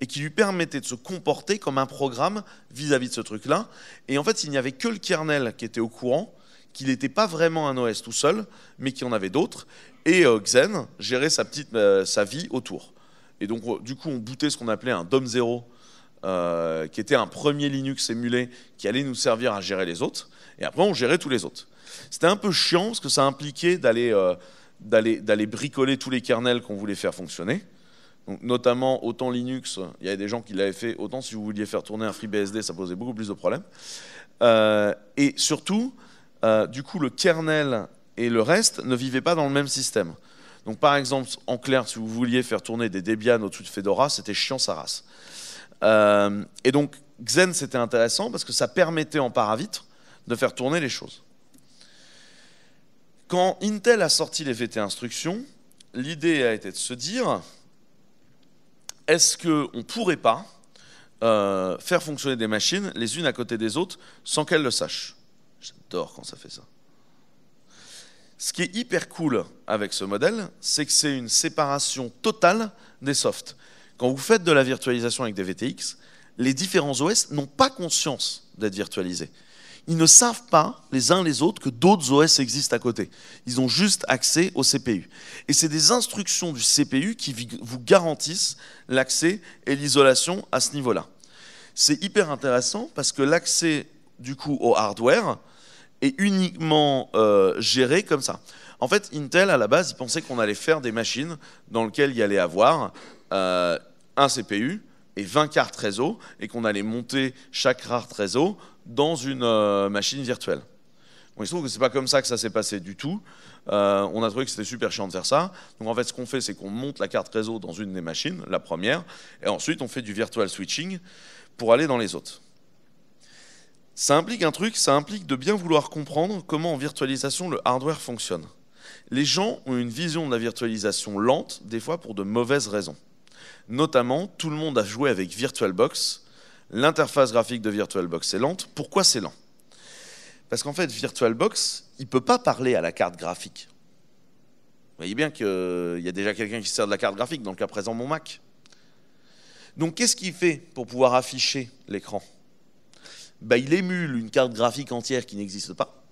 et qui lui permettait de se comporter comme un programme vis-à-vis de ce truc-là. Et en fait, il n'y avait que le kernel qui était au courant, qu'il n'était pas vraiment un OS tout seul, mais qu'il y en avait d'autres. Et Xen gérait sa vie autour. Et donc, du coup, on bootait ce qu'on appelait un DOM0, qui était un premier Linux émulé qui allait nous servir à gérer les autres. Et après, on gérait tous les autres. C'était un peu chiant, parce que ça impliquait d'aller bricoler tous les kernels qu'on voulait faire fonctionner. Donc, notamment, autant Linux, il y avait des gens qui l'avaient fait, autant si vous vouliez faire tourner un FreeBSD, ça posait beaucoup plus de problèmes. Et surtout, du coup, le kernel et le reste ne vivaient pas dans le même système. Donc, par exemple, en clair, si vous vouliez faire tourner des Debian au-dessus de Fedora, c'était chiant sa race. Et donc, Xen, c'était intéressant parce que ça permettait en paravite de faire tourner les choses. Quand Intel a sorti les VT instructions, l'idée a été de se dire, est-ce qu'on ne pourrait pas faire fonctionner des machines les unes à côté des autres sans qu'elles le sachent? J'adore quand ça fait ça. Ce qui est hyper cool avec ce modèle, c'est que c'est une séparation totale des softs. Quand vous faites de la virtualisation avec des VTX, les différents OS n'ont pas conscience d'être virtualisés. Ils ne savent pas, les uns les autres, que d'autres OS existent à côté. Ils ont juste accès au CPU. Et c'est des instructions du CPU qui vous garantissent l'accès et l'isolation à ce niveau-là. C'est hyper intéressant parce que l'accès, du coup, au hardware est uniquement géré comme ça. En fait, Intel, à la base, il pensait qu'on allait faire des machines dans lesquelles il y allait avoir un CPU et 20 cartes réseau, et qu'on allait monter chaque carte réseau dans une machine virtuelle. Bon, il se trouve que c'est pas comme ça que ça s'est passé du tout. On a trouvé que c'était super chiant de faire ça. Donc en fait, ce qu'on fait, c'est qu'on monte la carte réseau dans une des machines, la première, et ensuite on fait du virtual switching pour aller dans les autres. Ça implique un truc, ça implique de bien vouloir comprendre comment en virtualisation le hardware fonctionne. Les gens ont une vision de la virtualisation lente, des fois pour de mauvaises raisons. Notamment, tout le monde a joué avec VirtualBox. L'interface graphique de VirtualBox est lente. Pourquoi c'est lent? Parce qu'en fait, VirtualBox, il ne peut pas parler à la carte graphique. Vous voyez bien qu'il y a déjà quelqu'un qui se sert de la carte graphique, dans le cas présent, mon Mac. Donc, qu'est-ce qu'il fait pour pouvoir afficher l'écran? Il émule une carte graphique entière qui n'existe pas.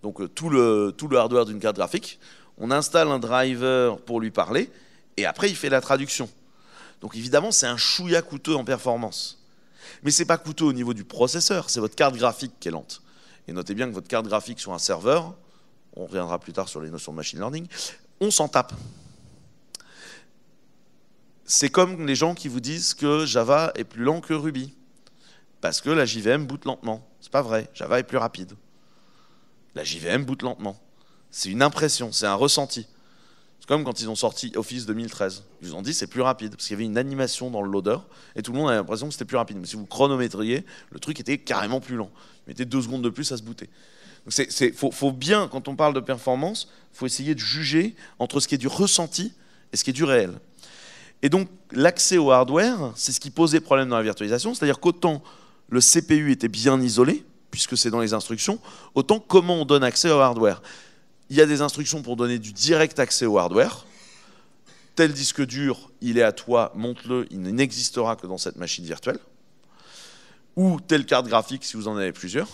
Donc, tout le hardware d'une carte graphique. On installe un driver pour lui parler, et après, il fait la traduction. Donc, évidemment, c'est un chouïa coûteux en performance. Mais ce n'est pas coûteux au niveau du processeur, c'est votre carte graphique qui est lente. Et notez bien que votre carte graphique sur un serveur, on reviendra plus tard sur les notions de machine learning, on s'en tape. C'est comme les gens qui vous disent que Java est plus lent que Ruby, parce que la JVM boot lentement. C'est pas vrai, Java est plus rapide. La JVM boot lentement. C'est une impression, c'est un ressenti. C'est comme quand ils ont sorti Office 2013. Ils vous ont dit c'est plus rapide, parce qu'il y avait une animation dans le loader, et tout le monde avait l'impression que c'était plus rapide. Mais si vous chronométriez, le truc était carrément plus lent. Vous mettez 2 secondes de plus à se booter. Donc faut bien, quand on parle de performance, il faut essayer de juger entre ce qui est du ressenti et ce qui est du réel. Et donc l'accès au hardware, c'est ce qui posait problème dans la virtualisation, c'est-à-dire qu'autant le CPU était bien isolé, puisque c'est dans les instructions, autant comment on donne accès au hardware. Il y a des instructions pour donner du direct accès au hardware. Tel disque dur, il est à toi, monte-le, il n'existera que dans cette machine virtuelle. Ou telle carte graphique si vous en avez plusieurs.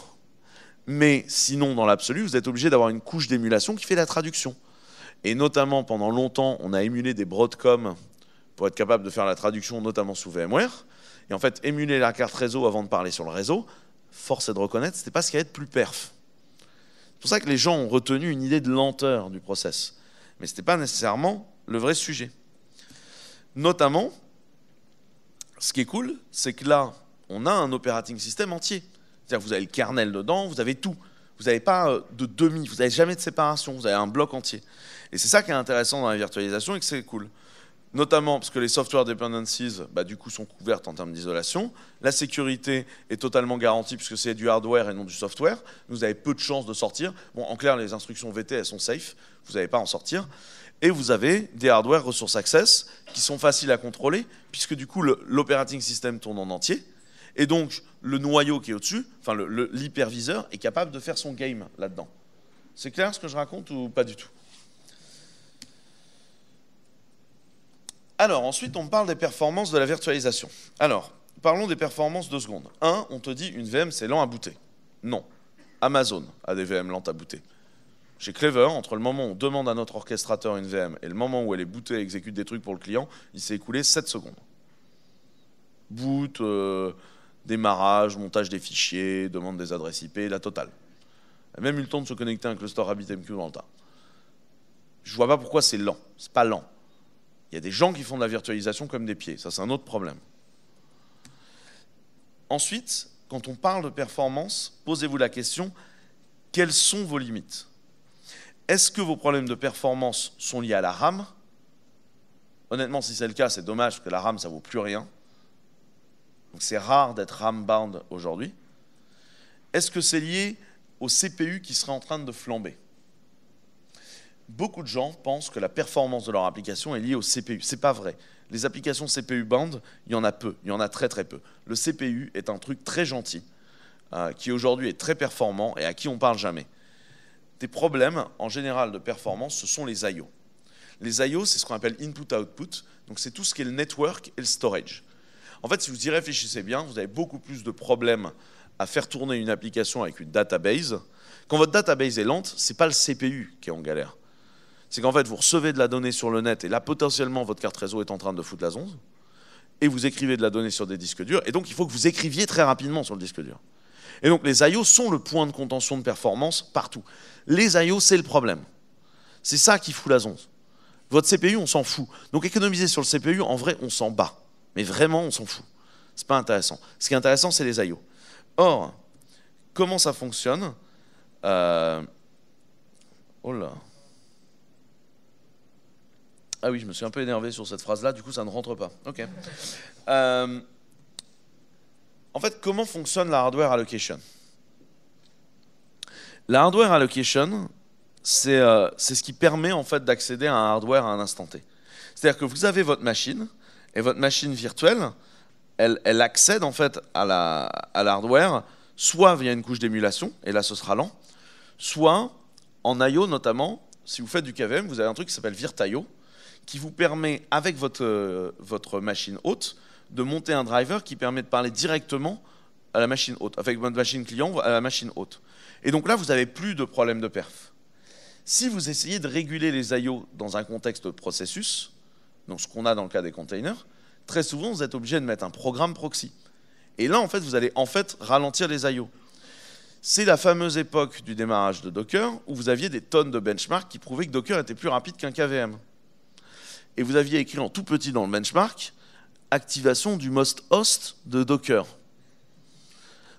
Mais sinon, dans l'absolu, vous êtes obligé d'avoir une couche d'émulation qui fait la traduction. Et notamment, pendant longtemps, on a émulé des Broadcom pour être capable de faire la traduction, notamment sous VMware. Et en fait, émuler la carte réseau avant de parler sur le réseau, force est de reconnaître, ce n'était pas ce qui allait être plus perf. C'est pour ça que les gens ont retenu une idée de lenteur du process. Mais ce n'était pas nécessairement le vrai sujet. Notamment, ce qui est cool, c'est que là, on a un operating system entier. C'est-à-dire que vous avez le kernel dedans, vous avez tout. Vous n'avez pas de demi, vous n'avez jamais de séparation, vous avez un bloc entier. Et c'est ça qui est intéressant dans la virtualisation et que c'est cool. Notamment parce que les software dependencies, du coup, sont couvertes en termes d'isolation. La sécurité est totalement garantie puisque c'est du hardware et non du software. Vous avez peu de chances de sortir. Bon, en clair, les instructions VT, elles sont safe. Vous n'allez pas à en sortir. Et vous avez des hardware resource access qui sont faciles à contrôler, puisque du coup, l'operating system tourne en entier. Et donc, le noyau qui est au-dessus, enfin l'hyperviseur, est capable de faire son game là-dedans. C'est clair ce que je raconte ou pas du tout? Alors, ensuite, on parle des performances de la virtualisation. Alors, parlons des performances 2 secondes. On te dit une VM, c'est lent à booter. Non. Amazon a des VM lentes à booter. Chez Clever, entre le moment où on demande à notre orchestrateur une VM et le moment où elle est bootée et exécute des trucs pour le client, il s'est écoulé 7 secondes. Boot, démarrage, montage des fichiers, demande des adresses IP, la totale. Elle a même eu le temps de se connecter à un cluster RabbitMQ dans le tas. Je vois pas pourquoi c'est lent. C'est pas lent. Il y a des gens qui font de la virtualisation comme des pieds. Ça, c'est un autre problème. Ensuite, quand on parle de performance, posez-vous la question, quelles sont vos limites? Est-ce que vos problèmes de performance sont liés à la RAM? Honnêtement, si c'est le cas, c'est dommage, parce que la RAM, ça ne vaut plus rien. Donc c'est rare d'être RAM-bound aujourd'hui. Est-ce que c'est lié au CPU qui serait en train de flamber? Beaucoup de gens pensent que la performance de leur application est liée au CPU. Ce n'est pas vrai. Les applications CPU-bound, il y en a peu, il y en a très très peu. Le CPU est un truc très gentil, qui aujourd'hui est très performant et à qui on ne parle jamais. Des problèmes, en général, de performance, ce sont les I/O. Les I/O, c'est ce qu'on appelle input-output, donc c'est tout ce qui est le network et le storage. En fait, si vous y réfléchissez bien, vous avez beaucoup plus de problèmes à faire tourner une application avec une database. Quand votre database est lente, ce n'est pas le CPU qui est en galère. C'est qu'en fait, vous recevez de la donnée sur le net et là, potentiellement, votre carte réseau est en train de foutre la zonze et vous écrivez de la donnée sur des disques durs et donc il faut que vous écriviez très rapidement sur le disque dur. Et donc les I/O sont le point de contention de performance partout. Les I/O, c'est le problème. C'est ça qui fout la zonze. Votre CPU, on s'en fout. Donc économiser sur le CPU, en vrai, on s'en bat. Mais vraiment, on s'en fout. C'est pas intéressant. Ce qui est intéressant, c'est les I/O. Or, comment ça fonctionne? Oh là. Ah oui, je me suis un peu énervé sur cette phrase-là, du coup, ça ne rentre pas. Ok. En fait, comment fonctionne la hardware allocation? La hardware allocation, c'est ce qui permet en fait d'accéder à un hardware à un instant T. C'est-à-dire que vous avez votre machine, et votre machine virtuelle, elle accède en fait à l'hardware, soit via une couche d'émulation, et là ce sera lent, soit en I/O notamment, si vous faites du KVM, vous avez un truc qui s'appelle VirtIO, qui vous permet, avec votre machine hôte, de monter un driver qui permet de parler directement à la machine hôte, avec votre machine client à la machine hôte. Et donc là, vous n'avez plus de problème de perf. Si vous essayez de réguler les I/O dans un contexte de processus, donc ce qu'on a dans le cas des containers, très souvent, vous êtes obligé de mettre un programme proxy. Et là, en fait, vous allez ralentir les I/O. C'est la fameuse époque du démarrage de Docker où vous aviez des tonnes de benchmarks qui prouvaient que Docker était plus rapide qu'un KVM. Et vous aviez écrit en tout petit dans le benchmark activation du most host de Docker.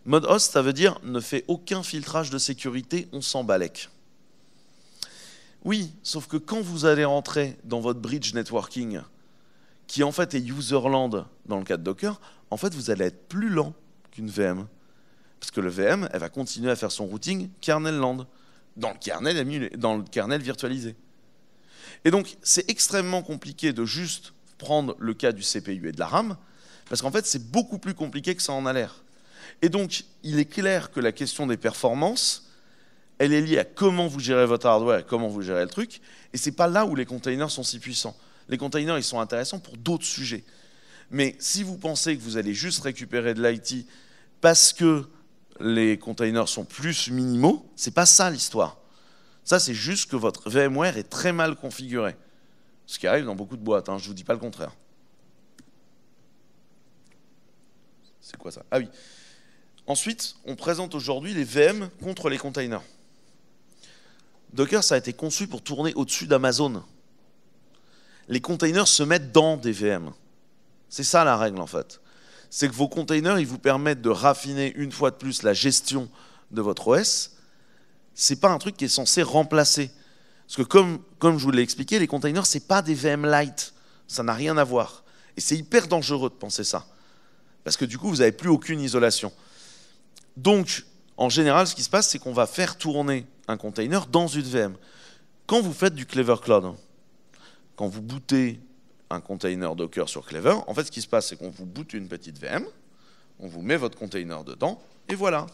Mode host, ça veut dire ne fait aucun filtrage de sécurité, on s'en balèque. Oui, sauf que quand vous allez rentrer dans votre bridge networking, qui en fait est userland dans le cas de Docker, en fait vous allez être plus lent qu'une VM. Parce que le VM, elle va continuer à faire son routing kernel-land, dans le kernel virtualisé. Et donc c'est extrêmement compliqué de juste prendre le cas du CPU et de la RAM, parce qu'en fait c'est beaucoup plus compliqué que ça en a l'air. Et donc il est clair que la question des performances, elle est liée à comment vous gérez votre hardware et comment vous gérez le truc, et c'est pas là où les containers sont si puissants. Les containers, ils sont intéressants pour d'autres sujets. Mais si vous pensez que vous allez juste récupérer de l'IT parce que les containers sont plus minimaux, c'est pas ça l'histoire. Ça, c'est juste que votre VMware est très mal configuré. Ce qui arrive dans beaucoup de boîtes, hein, je ne vous dis pas le contraire. C'est quoi ça? Ah oui. Ensuite, on présente aujourd'hui les VM contre les containers. Docker, ça a été conçu pour tourner au-dessus d'Amazon. Les containers se mettent dans des VM. C'est ça la règle en fait. C'est que vos containers, ils vous permettent de raffiner une fois de plus la gestion de votre OS. Ce n'est pas un truc qui est censé remplacer. Parce que comme je vous l'ai expliqué, les containers, ce n'est pas des VM light. Ça n'a rien à voir. Et c'est hyper dangereux de penser ça. Parce que du coup, vous n'avez plus aucune isolation. Donc, en général, ce qui se passe, c'est qu'on va faire tourner un container dans une VM. Quand vous faites du Clever Cloud, quand vous bootez un container Docker sur Clever, en fait, ce qui se passe, c'est qu'on vous boot une petite VM, on vous met votre container dedans, et voilà.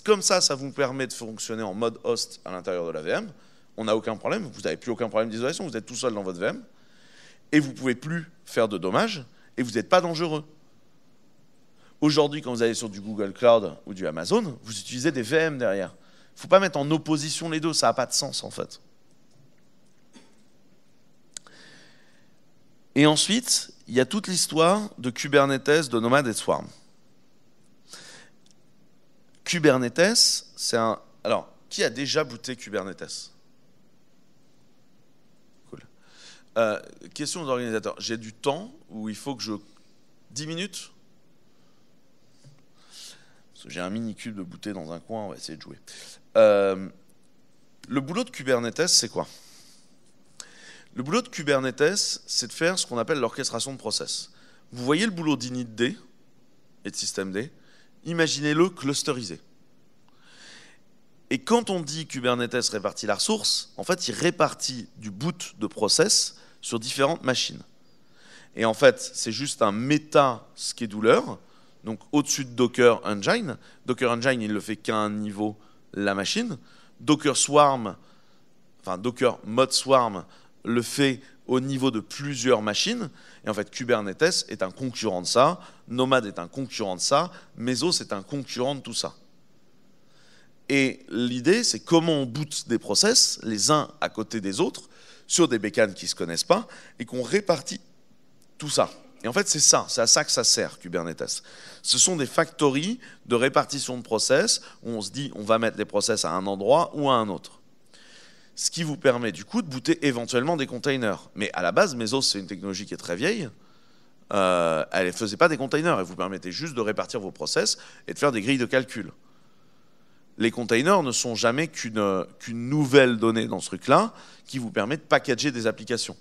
Comme ça vous permet de fonctionner en mode host à l'intérieur de la VM. On n'a aucun problème, vous n'avez plus aucun problème d'isolation, vous êtes tout seul dans votre VM, et vous ne pouvez plus faire de dommages, et vous n'êtes pas dangereux. Aujourd'hui, quand vous allez sur du Google Cloud ou du Amazon, vous utilisez des VM derrière. Il ne faut pas mettre en opposition les deux, ça n'a pas de sens en fait. Et ensuite, il y a toute l'histoire de Kubernetes, de Nomad et de Swarm. Kubernetes, c'est un... Alors, qui a déjà booté Kubernetes? Cool. Question aux organisateurs. J'ai du temps où il faut que je... 10 minutes? Parce que j'ai un mini-cube de booter dans un coin, on va essayer de jouer. Le boulot de Kubernetes, c'est quoi? Le boulot de Kubernetes, c'est de faire ce qu'on appelle l'orchestration de process. Vous voyez le boulot d'initd et de systemd, imaginez-le clusterisé. Et quand on dit Kubernetes répartit la ressource, en fait, il répartit du boot de process sur différentes machines. Et en fait, c'est juste un méta-scheduler, donc au-dessus de Docker Engine. Docker Engine, il ne le fait qu'à un niveau, la machine. Docker Swarm, enfin Docker Mode Swarm, le fait au niveau de plusieurs machines. Et en fait, Kubernetes est un concurrent de ça, Nomad est un concurrent de ça, Mesos est un concurrent de tout ça. Et l'idée, c'est comment on boot des process, les uns à côté des autres, sur des bécanes qui ne se connaissent pas, et qu'on répartit tout ça. Et en fait, c'est ça, c'est à ça que ça sert, Kubernetes. Ce sont des factories de répartition de process, où on se dit, on va mettre les process à un endroit ou à un autre. Ce qui vous permet du coup de booter éventuellement des containers. Mais à la base, Mesos, c'est une technologie qui est très vieille. Elle ne faisait pas des containers, elle vous permettait juste de répartir vos process et de faire des grilles de calcul. Les containers ne sont jamais qu'une nouvelle donnée dans ce truc-là qui vous permet de packager des applications.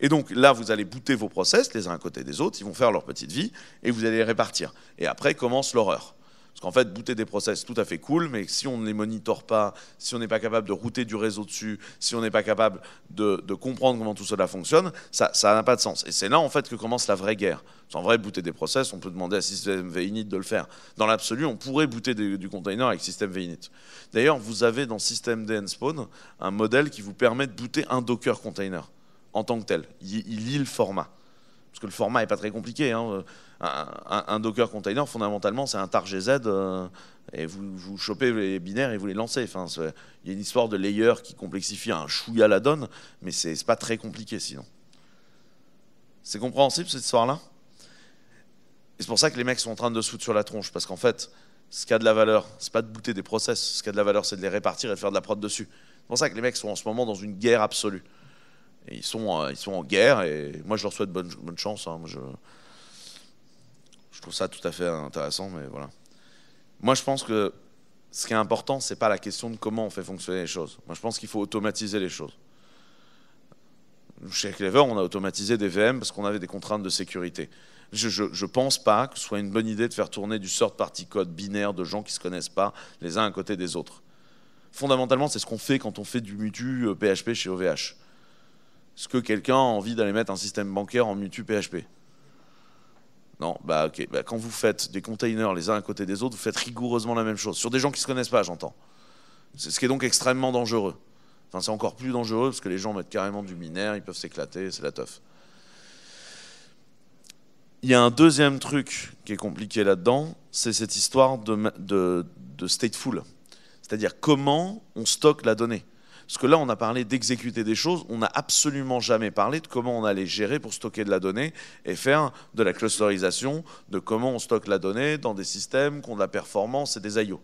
Et donc là, vous allez booter vos process les uns à côté des autres, ils vont faire leur petite vie et vous allez les répartir. Et après commence l'horreur. Parce qu'en fait, booter des process, tout à fait cool, mais si on ne les monitore pas, si on n'est pas capable de router du réseau dessus, si on n'est pas capable de comprendre comment tout cela fonctionne, ça n'a pas de sens. Et c'est là, en fait, que commence la vraie guerre. Parce qu'en vrai, booter des process, on peut demander à systemd init de le faire. Dans l'absolu, on pourrait booter du container avec systemd init. D'ailleurs, vous avez dans systemd nspawn un modèle qui vous permet de booter un Docker container en tant que tel. Il lit le format. Parce que le format n'est pas très compliqué, hein. Un Docker container, fondamentalement, c'est un tar gz et vous chopez les binaires et vous les lancez. Enfin, il y a une histoire de layer qui complexifie un chouïa la donne, mais c'est pas très compliqué sinon. C'est compréhensible cette histoire-là? Et c'est pour ça que les mecs sont en train de se foutre sur la tronche, parce qu'en fait, ce qui a de la valeur, c'est pas de booter des process, ce qui a de la valeur, c'est de les répartir et de faire de la prod dessus. C'est pour ça que les mecs sont en ce moment dans une guerre absolue. Et ils sont en guerre, et moi je leur souhaite bonne chance. Hein. Je trouve ça tout à fait intéressant, mais voilà. Moi je pense que ce qui est important, c'est pas la question de comment on fait fonctionner les choses. Moi je pense qu'il faut automatiser les choses. Chez Clever, on a automatisé des VM parce qu'on avait des contraintes de sécurité. Je pense pas que ce soit une bonne idée de faire tourner du third-party code binaire de gens qui se connaissent pas les uns à côté des autres. Fondamentalement, c'est ce qu'on fait quand on fait du mutu PHP chez OVH. Est-ce que quelqu'un a envie d'aller mettre un système bancaire en mutu PHP? Non, bah ok. Bah, quand vous faites des containers les uns à côté des autres, vous faites rigoureusement la même chose. Sur des gens qui ne se connaissent pas, j'entends. C'est ce qui est donc extrêmement dangereux. Enfin, c'est encore plus dangereux parce que les gens mettent carrément du binaire, ils peuvent s'éclater, c'est la teuf. Il y a un deuxième truc qui est compliqué là-dedans, c'est cette histoire de stateful. C'est-à-dire comment on stocke la donnée. Parce que là, on a parlé d'exécuter des choses, on n'a absolument jamais parlé de comment on allait gérer pour stocker de la donnée et faire de la clusterisation, de comment on stocke la donnée dans des systèmes qui ont de la performance et des I/O.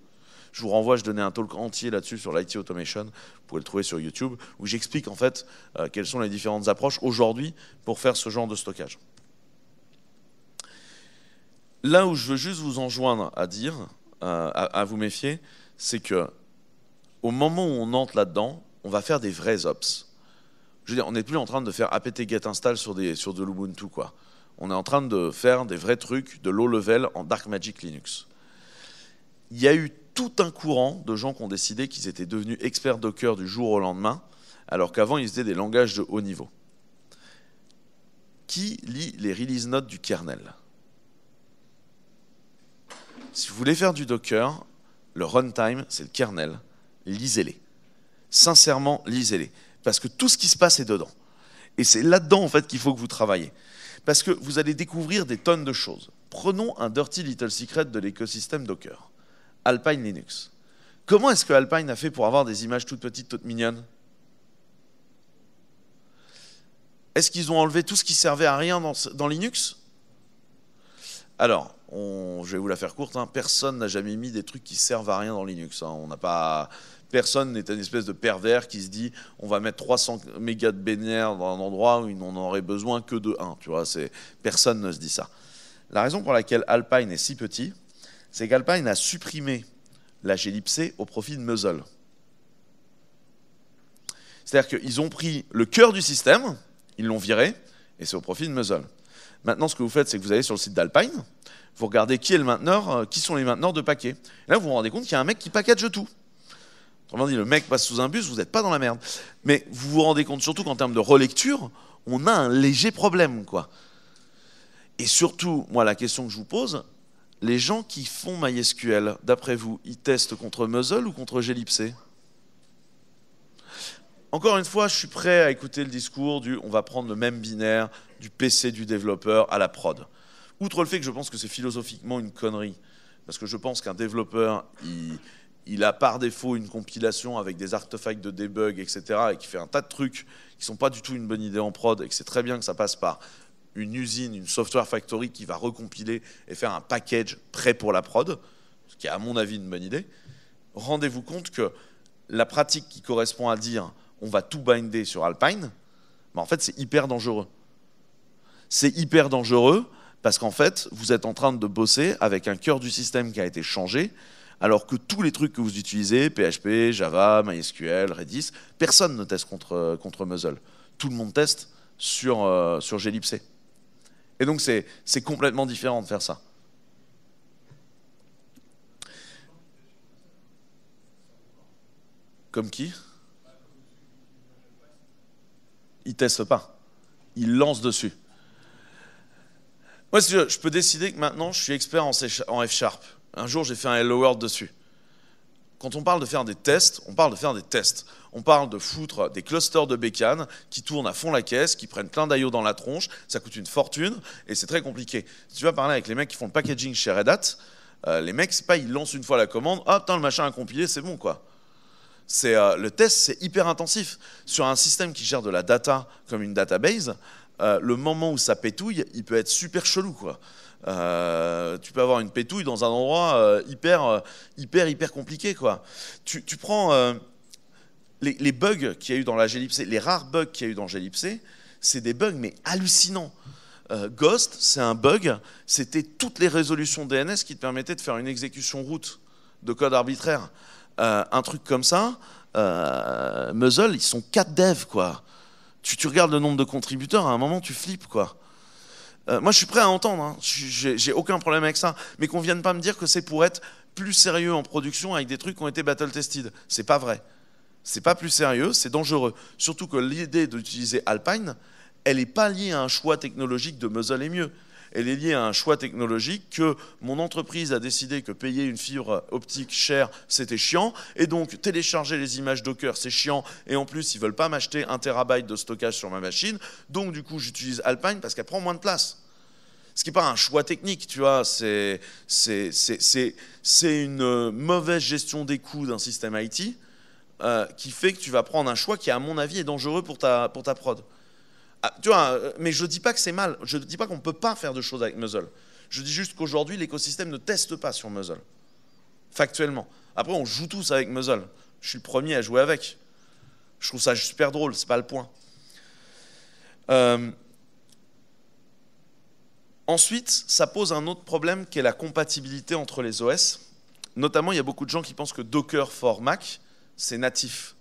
Je vous renvoie, je donnais un talk entier là-dessus sur l'IT Automation, vous pouvez le trouver sur YouTube, où j'explique en fait quelles sont les différentes approches aujourd'hui pour faire ce genre de stockage. Là où je veux juste vous enjoindre à dire, à vous méfier, c'est que au moment où on entre là-dedans, on va faire des vrais ops. Je veux dire, on n'est plus en train de faire apt get install sur de l'Ubuntu, quoi. On est en train de faire des vrais trucs de low level en Dark Magic Linux. Il y a eu tout un courant de gens qui ont décidé qu'ils étaient devenus experts Docker du jour au lendemain, alors qu'avant, ils étaient des langages de haut niveau. Qui lit les release notes du kernel? Si vous voulez faire du Docker, le runtime, c'est le kernel. Lisez-les. Sincèrement, lisez-les. Parce que tout ce qui se passe est dedans. Et c'est là-dedans, en fait, qu'il faut que vous travaillez. Parce que vous allez découvrir des tonnes de choses. Prenons un dirty little secret de l'écosystème Docker. Alpine Linux. Comment est-ce que Alpine a fait pour avoir des images toutes petites, toutes mignonnes? Est-ce qu'ils ont enlevé tout ce qui servait à rien dans Linux? Alors, je vais vous la faire courte, hein. Personne n'a jamais mis des trucs qui servent à rien dans Linux. Hein. On n'a pas... Personne n'est une espèce de pervers qui se dit on va mettre 300 mégas de binaire dans un endroit où il n'en aurait besoin que de 1. Tu vois, personne ne se dit ça. La raison pour laquelle Alpine est si petit, c'est qu'Alpine a supprimé la glibc au profit de Muzzle. C'est-à-dire qu'ils ont pris le cœur du système, ils l'ont viré, et c'est au profit de Muzzle. Maintenant, ce que vous faites, c'est que vous allez sur le site d'Alpine, vous regardez qui est le mainteneur, qui sont les mainteneurs de paquets. Et là, vous vous rendez compte qu'il y a un mec qui package tout. Autrement dit, le mec passe sous un bus, vous n'êtes pas dans la merde. Mais vous vous rendez compte surtout qu'en termes de relecture, on a un léger problème, quoi. Et surtout, moi, la question que je vous pose, les gens qui font MySQL, d'après vous, ils testent contre Muzzle ou contre glibc? Encore une fois, je suis prêt à écouter le discours du on va prendre le même binaire du PC du développeur à la prod. Outre le fait que je pense que c'est philosophiquement une connerie, parce que je pense qu'un développeur, il a par défaut une compilation avec des artefacts de debug, etc., et qui fait un tas de trucs qui ne sont pas du tout une bonne idée en prod, et que c'est très bien que ça passe par une usine, une software factory qui va recompiler et faire un package prêt pour la prod, ce qui est à mon avis une bonne idée. Rendez-vous compte que la pratique qui correspond à dire on va tout binder sur Alpine, ben en fait c'est hyper dangereux. C'est hyper dangereux parce qu'en fait vous êtes en train de bosser avec un cœur du système qui a été changé, alors que tous les trucs que vous utilisez, PHP, Java, MySQL, Redis, personne ne teste contre Muzzle. Tout le monde teste sur glibc. Et donc c'est complètement différent de faire ça. Comme qui? Ils ne testent pas. Ils lancent dessus. Moi, je peux décider que maintenant, je suis expert en F#. Un jour, j'ai fait un Hello World dessus. Quand on parle de faire des tests, on parle de faire des tests. On parle de foutre des clusters de bécanes qui tournent à fond la caisse, qui prennent plein d'IO dans la tronche, ça coûte une fortune et c'est très compliqué. Si tu vas parler avec les mecs qui font le packaging chez Red Hat, les mecs, c'est pas ils lancent une fois la commande, ah putain, le machin a compilé, c'est bon quoi. Le test, c'est hyper intensif. Sur un système qui gère de la data comme une database, le moment où ça pétouille, il peut être super chelou, quoi. Tu peux avoir une pétouille dans un endroit hyper compliqué, quoi. Tu prends les bugs qu'il y a eu dans la glibc, les rares bugs qu'il y a eu dans glibc, c'est des bugs mais hallucinants. Ghost, c'est un bug, c'était toutes les résolutions DNS qui te permettaient de faire une exécution route de code arbitraire. Un truc comme ça, Muzzle, ils sont 4 devs, quoi. Tu regardes le nombre de contributeurs, à un moment, tu flippes, quoi. Moi, je suis prêt à entendre, hein. J'ai aucun problème avec ça, mais qu'on vienne pas me dire que c'est pour être plus sérieux en production avec des trucs qui ont été battle-tested. C'est pas vrai. C'est pas plus sérieux, c'est dangereux. Surtout que l'idée d'utiliser Alpine, elle n'est pas liée à un choix technologique de Muzzle est mieux. Elle est liée à un choix technologique que mon entreprise a décidé que payer une fibre optique chère, c'était chiant, et donc télécharger les images Docker, c'est chiant, et en plus, ils ne veulent pas m'acheter 1 TB de stockage sur ma machine, donc du coup, j'utilise Alpine parce qu'elle prend moins de place. Ce qui n'est pas un choix technique, tu vois, c'est une mauvaise gestion des coûts d'un système IT qui fait que tu vas prendre un choix qui, à mon avis, est dangereux pour ta prod. Ah, tu vois, mais je ne dis pas que c'est mal, je ne dis pas qu'on ne peut pas faire de choses avec Muzzle. Je dis juste qu'aujourd'hui, l'écosystème ne teste pas sur Muzzle, factuellement. Après, on joue tous avec Muzzle. Je suis le premier à jouer avec. Je trouve ça super drôle, c'est pas le point. Ensuite, ça pose un autre problème qui est la compatibilité entre les OS. Notamment, il y a beaucoup de gens qui pensent que Docker for Mac, c'est natif.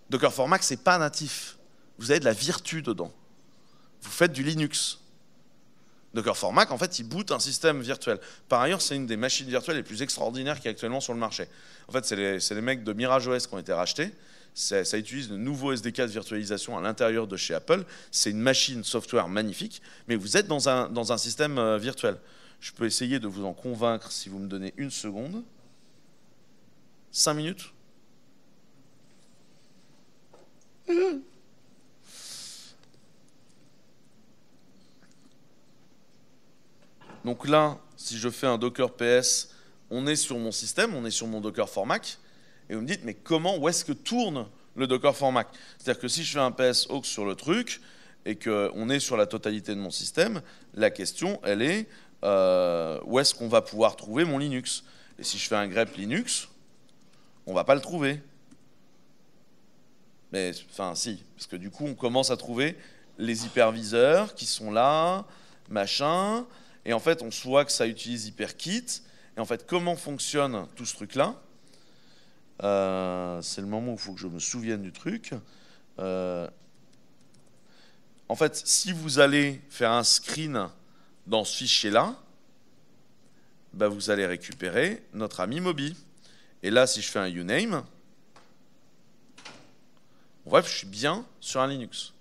Docker for Mac, c'est pas natif. Vous avez de la Virtu dedans. Vous faites du Linux. Docker for Mac, en fait, il boot un système virtuel. Par ailleurs, c'est une des machines virtuelles les plus extraordinaires qu'il y a actuellement sur le marché. En fait, c'est les mecs de Mirage OS qui ont été rachetés. Ça utilise le nouveau SDK de virtualisation à l'intérieur de chez Apple. C'est une machine software magnifique, mais vous êtes dans un système virtuel. Je peux essayer de vous en convaincre si vous me donnez une seconde. 5 minutes. Donc là, si je fais un Docker PS, on est sur mon système, on est sur mon Docker for Mac, et vous me dites, mais comment, où est-ce que tourne le Docker for Mac? C'est-à-dire que si je fais un PS aux sur le truc, et qu'on est sur la totalité de mon système, la question, elle est, où est-ce qu'on va pouvoir trouver mon Linux? Et si je fais un grep Linux, on ne va pas le trouver. Mais, enfin, si, parce que du coup, on commence à trouver les hyperviseurs qui sont là, machin. Et en fait, on voit que ça utilise HyperKit. Et en fait, comment fonctionne tout ce truc-là? C'est le moment où il faut que je me souvienne du truc. En fait, si vous allez faire un screen dans ce fichier-là, bah vous allez récupérer notre ami Moby. Et là, si je fais un uname, bref, je suis bien sur un Linux.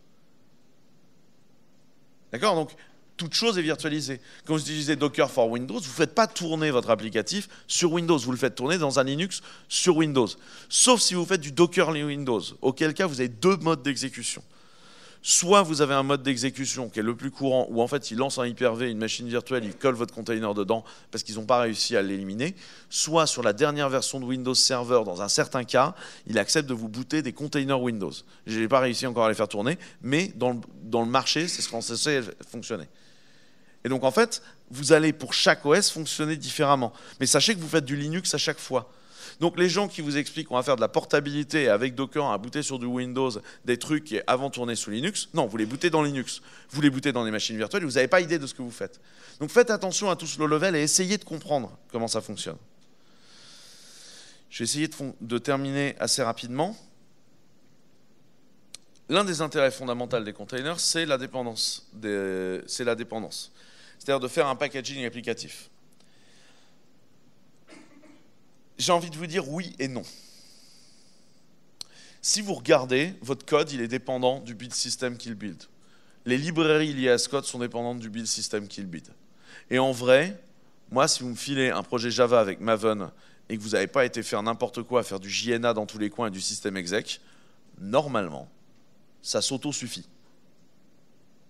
D'accord? Donc, toute chose est virtualisée. Quand vous utilisez Docker for Windows, vous ne faites pas tourner votre applicatif sur Windows, vous le faites tourner dans un Linux sur Windows. Sauf si vous faites du Docker Windows, auquel cas vous avez deux modes d'exécution. Soit vous avez un mode d'exécution qui est le plus courant, où en fait il lance un Hyper-V, une machine virtuelle, il colle votre container dedans parce qu'ils n'ont pas réussi à l'éliminer. Soit sur la dernière version de Windows Server, dans un certain cas, il accepte de vous booter des containers Windows. Je n'ai pas réussi encore à les faire tourner, mais dans le marché, c'est ce qu'on sait fonctionner. Et donc en fait, vous allez pour chaque OS fonctionner différemment. Mais sachez que vous faites du Linux à chaque fois. Donc les gens qui vous expliquent qu'on va faire de la portabilité avec Docker à booter sur du Windows, des trucs qui avant tournaient sous Linux, non, vous les bootez dans Linux. Vous les bootez dans des machines virtuelles et vous n'avez pas idée de ce que vous faites. Donc faites attention à tout ce low level et essayez de comprendre comment ça fonctionne. Je vais essayer de terminer assez rapidement. L'un des intérêts fondamentaux des containers, c'est la dépendance. C'est-à-dire de faire un packaging applicatif. J'ai envie de vous dire oui et non. Si vous regardez, votre code, il est dépendant du build system qu'il build. Les librairies liées à ce code sont dépendantes du build system qu'il build. Et en vrai, moi, si vous me filez un projet Java avec Maven et que vous n'avez pas été faire n'importe quoi, à faire du JNA dans tous les coins et du système exec, normalement, ça s'auto-suffit.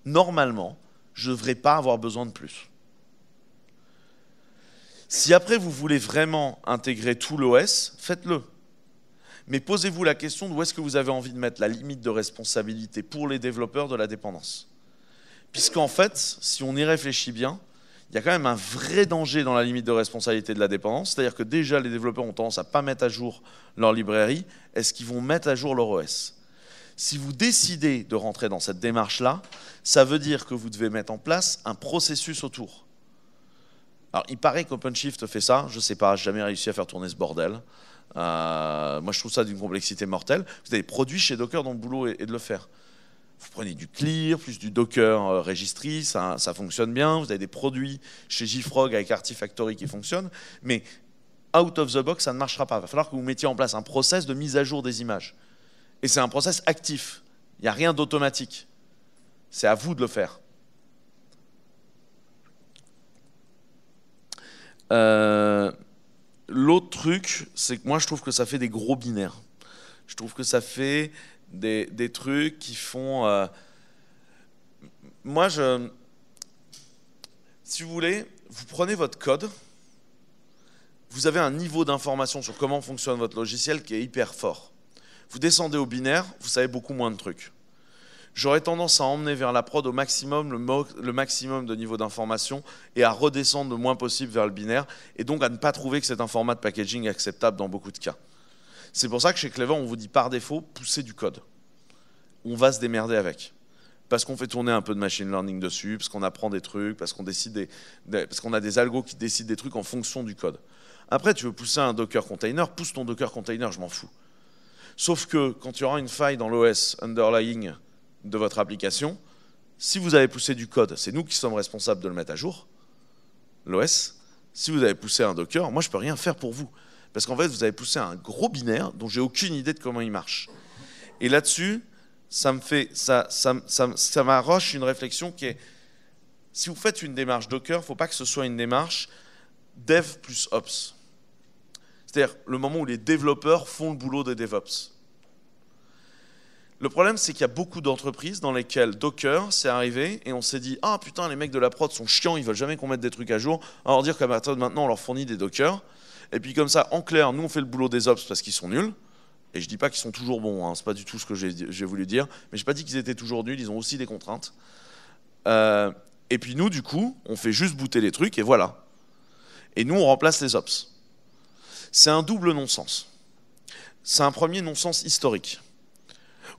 Normalement, je ne devrais pas avoir besoin de plus. Si après vous voulez vraiment intégrer tout l'OS, faites-le. Mais posez-vous la question d'où est-ce que vous avez envie de mettre la limite de responsabilité pour les développeurs de la dépendance. Puisqu'en fait, si on y réfléchit bien, il y a quand même un vrai danger dans la limite de responsabilité de la dépendance, c'est-à-dire que déjà les développeurs ont tendance à ne pas mettre à jour leur librairie, est-ce qu'ils vont mettre à jour leur OS? Si vous décidez de rentrer dans cette démarche-là, ça veut dire que vous devez mettre en place un processus autour. Alors, il paraît qu'OpenShift fait ça, je ne sais pas, je n'ai jamais réussi à faire tourner ce bordel. Moi, je trouve ça d'une complexité mortelle. Vous avez des produits chez Docker dont le boulot est de le faire. Vous prenez du Clear, plus du Docker Registry, ça fonctionne bien. Vous avez des produits chez JFrog avec Artifactory qui fonctionnent. Mais out of the box, ça ne marchera pas. Il va falloir que vous mettiez en place un process de mise à jour des images. Et c'est un process actif. Il n'y a rien d'automatique. C'est à vous de le faire. L'autre truc, c'est que moi je trouve que ça fait des gros binaires. Je trouve que ça fait des trucs qui font... si vous voulez, vous prenez votre code, vous avez un niveau d'information sur comment fonctionne votre logiciel qui est hyper fort. Vous descendez au binaire, vous savez beaucoup moins de trucs. J'aurais tendance à emmener vers la prod au maximum le maximum de niveau d'information et à redescendre le moins possible vers le binaire et donc à ne pas trouver que c'est un format de packaging acceptable dans beaucoup de cas. C'est pour ça que chez Clever, on vous dit par défaut, poussez du code. On va se démerder avec. Parce qu'on fait tourner un peu de machine learning dessus, parce qu'on apprend des trucs, parce qu'on parce qu'on a des algos qui décident des trucs en fonction du code. Après, tu veux pousser un Docker container, pousse ton Docker container, je m'en fous. Sauf que quand il y aura une faille dans l'OS underlying de votre application, si vous avez poussé du code, c'est nous qui sommes responsables de le mettre à jour, l'OS. Si vous avez poussé un Docker, moi je ne peux rien faire pour vous. Parce qu'en fait, vous avez poussé un gros binaire dont j'ai aucune idée de comment il marche. Et là-dessus, ça m'arroche une réflexion qui est, si vous faites une démarche Docker, il ne faut pas que ce soit une démarche dev plus ops. C'est-à-dire le moment où les développeurs font le boulot des DevOps. Le problème, c'est qu'il y a beaucoup d'entreprises dans lesquelles Docker s'est arrivé et on s'est dit « Ah putain, les mecs de la prod sont chiants, ils veulent jamais qu'on mette des trucs à jour. » On va leur dire qu'à partir de maintenant, on leur fournit des Docker. Et puis comme ça, en clair, nous, on fait le boulot des ops parce qu'ils sont nuls. Et je dis pas qu'ils sont toujours bons, hein, c'est pas du tout ce que j'ai voulu dire. Mais j'ai pas dit qu'ils étaient toujours nuls, ils ont aussi des contraintes. Et puis nous, du coup, on fait juste booter les trucs et voilà. Et nous, on remplace les ops. C'est un double non-sens. C'est un premier non-sens historique.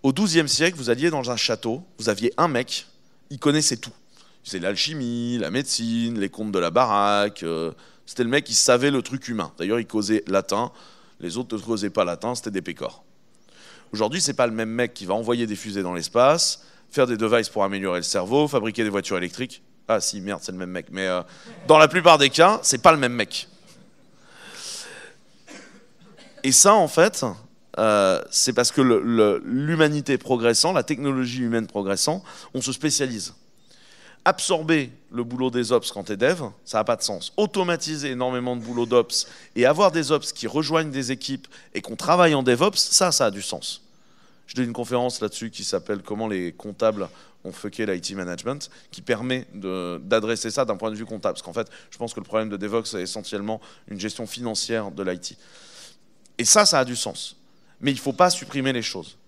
Au XIIe siècle, vous alliez dans un château, vous aviez un mec, il connaissait tout. C'est l'alchimie, la médecine, les comptes de la baraque. C'était le mec qui savait le truc humain. D'ailleurs, il causait latin. Les autres ne causaient pas latin, c'était des pécores. Aujourd'hui, ce n'est pas le même mec qui va envoyer des fusées dans l'espace, faire des devices pour améliorer le cerveau, fabriquer des voitures électriques. Ah si, merde, c'est le même mec. Mais dans la plupart des cas, ce n'est pas le même mec. Et ça, en fait, c'est parce que l'humanité progressant, la technologie humaine progressant, on se spécialise. Absorber le boulot des ops quand tu es dev, ça n'a pas de sens. Automatiser énormément de boulot d'ops et avoir des ops qui rejoignent des équipes et qu'on travaille en DevOps, ça a du sens. Je donne une conférence là-dessus qui s'appelle « Comment les comptables ont fucké l'IT management » qui permet d'adresser ça d'un point de vue comptable. Parce qu'en fait, je pense que le problème de DevOps, c'est essentiellement une gestion financière de l'IT. Et ça a du sens. Mais il ne faut pas supprimer les choses.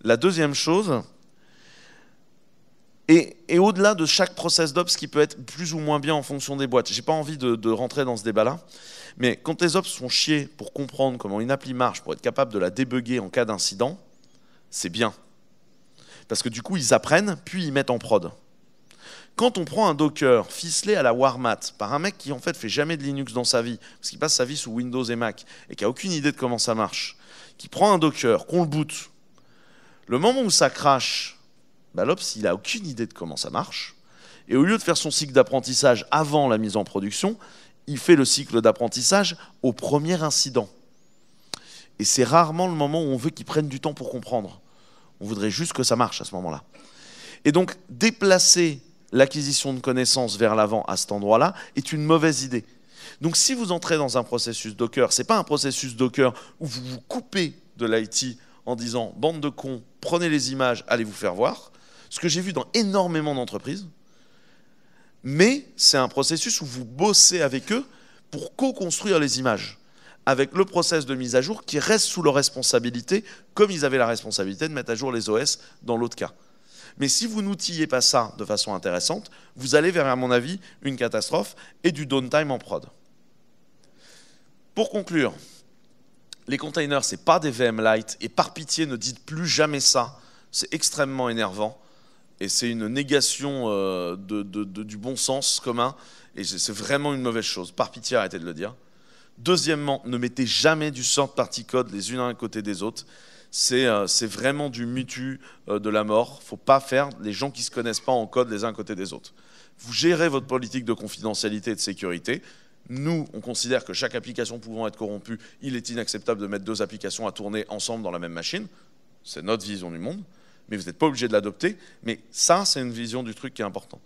La deuxième chose, et au-delà de chaque process d'ops qui peut être plus ou moins bien en fonction des boîtes, je n'ai pas envie de rentrer dans ce débat-là, mais quand les ops sont chiés pour comprendre comment une appli marche, pour être capable de la débugger en cas d'incident, c'est bien. Parce que du coup, ils apprennent, puis ils mettent en prod. Quand on prend un Docker ficelé à la Warmat par un mec qui en fait fait jamais de Linux dans sa vie, parce qu'il passe sa vie sous Windows et Mac, et qui n'a aucune idée de comment ça marche, qui prend un Docker, qu'on le boot, le moment où ça crache, bah, l'ops, il n'a aucune idée de comment ça marche, et au lieu de faire son cycle d'apprentissage avant la mise en production, il fait le cycle d'apprentissage au premier incident. Et c'est rarement le moment où on veut qu'il prenne du temps pour comprendre. On voudrait juste que ça marche à ce moment-là. Et donc, déplacer l'acquisition de connaissances vers l'avant à cet endroit-là est une mauvaise idée. Donc si vous entrez dans un processus Docker, ce n'est pas un processus Docker où vous vous coupez de l'IT en disant « bande de cons, prenez les images, allez vous faire voir », ce que j'ai vu dans énormément d'entreprises, mais c'est un processus où vous bossez avec eux pour co-construire les images, avec le process de mise à jour qui reste sous leur responsabilité, comme ils avaient la responsabilité de mettre à jour les OS dans l'autre cas. Mais si vous n'outillez pas ça de façon intéressante, vous allez vers, à mon avis, une catastrophe et du downtime en prod. Pour conclure, les containers, ce n'est pas des VM Lite, et par pitié, ne dites plus jamais ça. C'est extrêmement énervant, et c'est une négation du bon sens commun, et c'est vraiment une mauvaise chose. Par pitié, arrêtez de le dire. Deuxièmement, ne mettez jamais du third-party code les unes à côté des autres. C'est vraiment du mutu de la mort. Il ne faut pas faire les gens qui ne se connaissent pas en code les uns à côté des autres. Vous gérez votre politique de confidentialité et de sécurité. Nous, on considère que chaque application pouvant être corrompue, il est inacceptable de mettre deux applications à tourner ensemble dans la même machine. C'est notre vision du monde, mais vous n'êtes pas obligé de l'adopter. Mais ça, c'est une vision du truc qui est importante.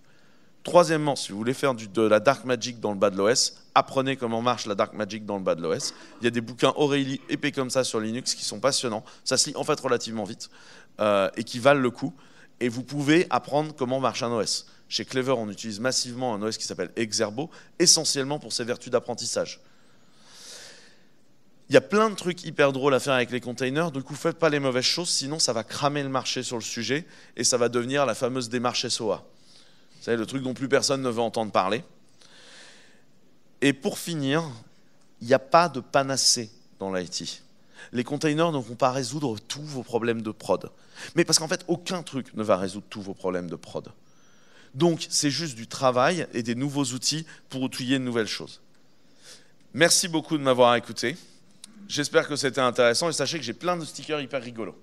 Troisièmement, si vous voulez faire de la dark magic dans le bas de l'OS, apprenez comment marche la dark magic dans le bas de l'OS. Il y a des bouquins O'Reilly épais comme ça sur Linux qui sont passionnants. Ça se lit en fait relativement vite et qui valent le coup. Et vous pouvez apprendre comment marche un OS. Chez Clever, on utilise massivement un OS qui s'appelle Exerbo, essentiellement pour ses vertus d'apprentissage. Il y a plein de trucs hyper drôles à faire avec les containers, du coup, faites pas les mauvaises choses, sinon ça va cramer le marché sur le sujet et ça va devenir la fameuse démarche SOA. Vous savez, le truc dont plus personne ne veut entendre parler. Et pour finir, il n'y a pas de panacée dans l'IT. Les containers ne vont pas résoudre tous vos problèmes de prod. Mais parce qu'en fait, aucun truc ne va résoudre tous vos problèmes de prod. Donc, c'est juste du travail et des nouveaux outils pour outiller de nouvelles choses. Merci beaucoup de m'avoir écouté. J'espère que c'était intéressant et sachez que j'ai plein de stickers hyper rigolos.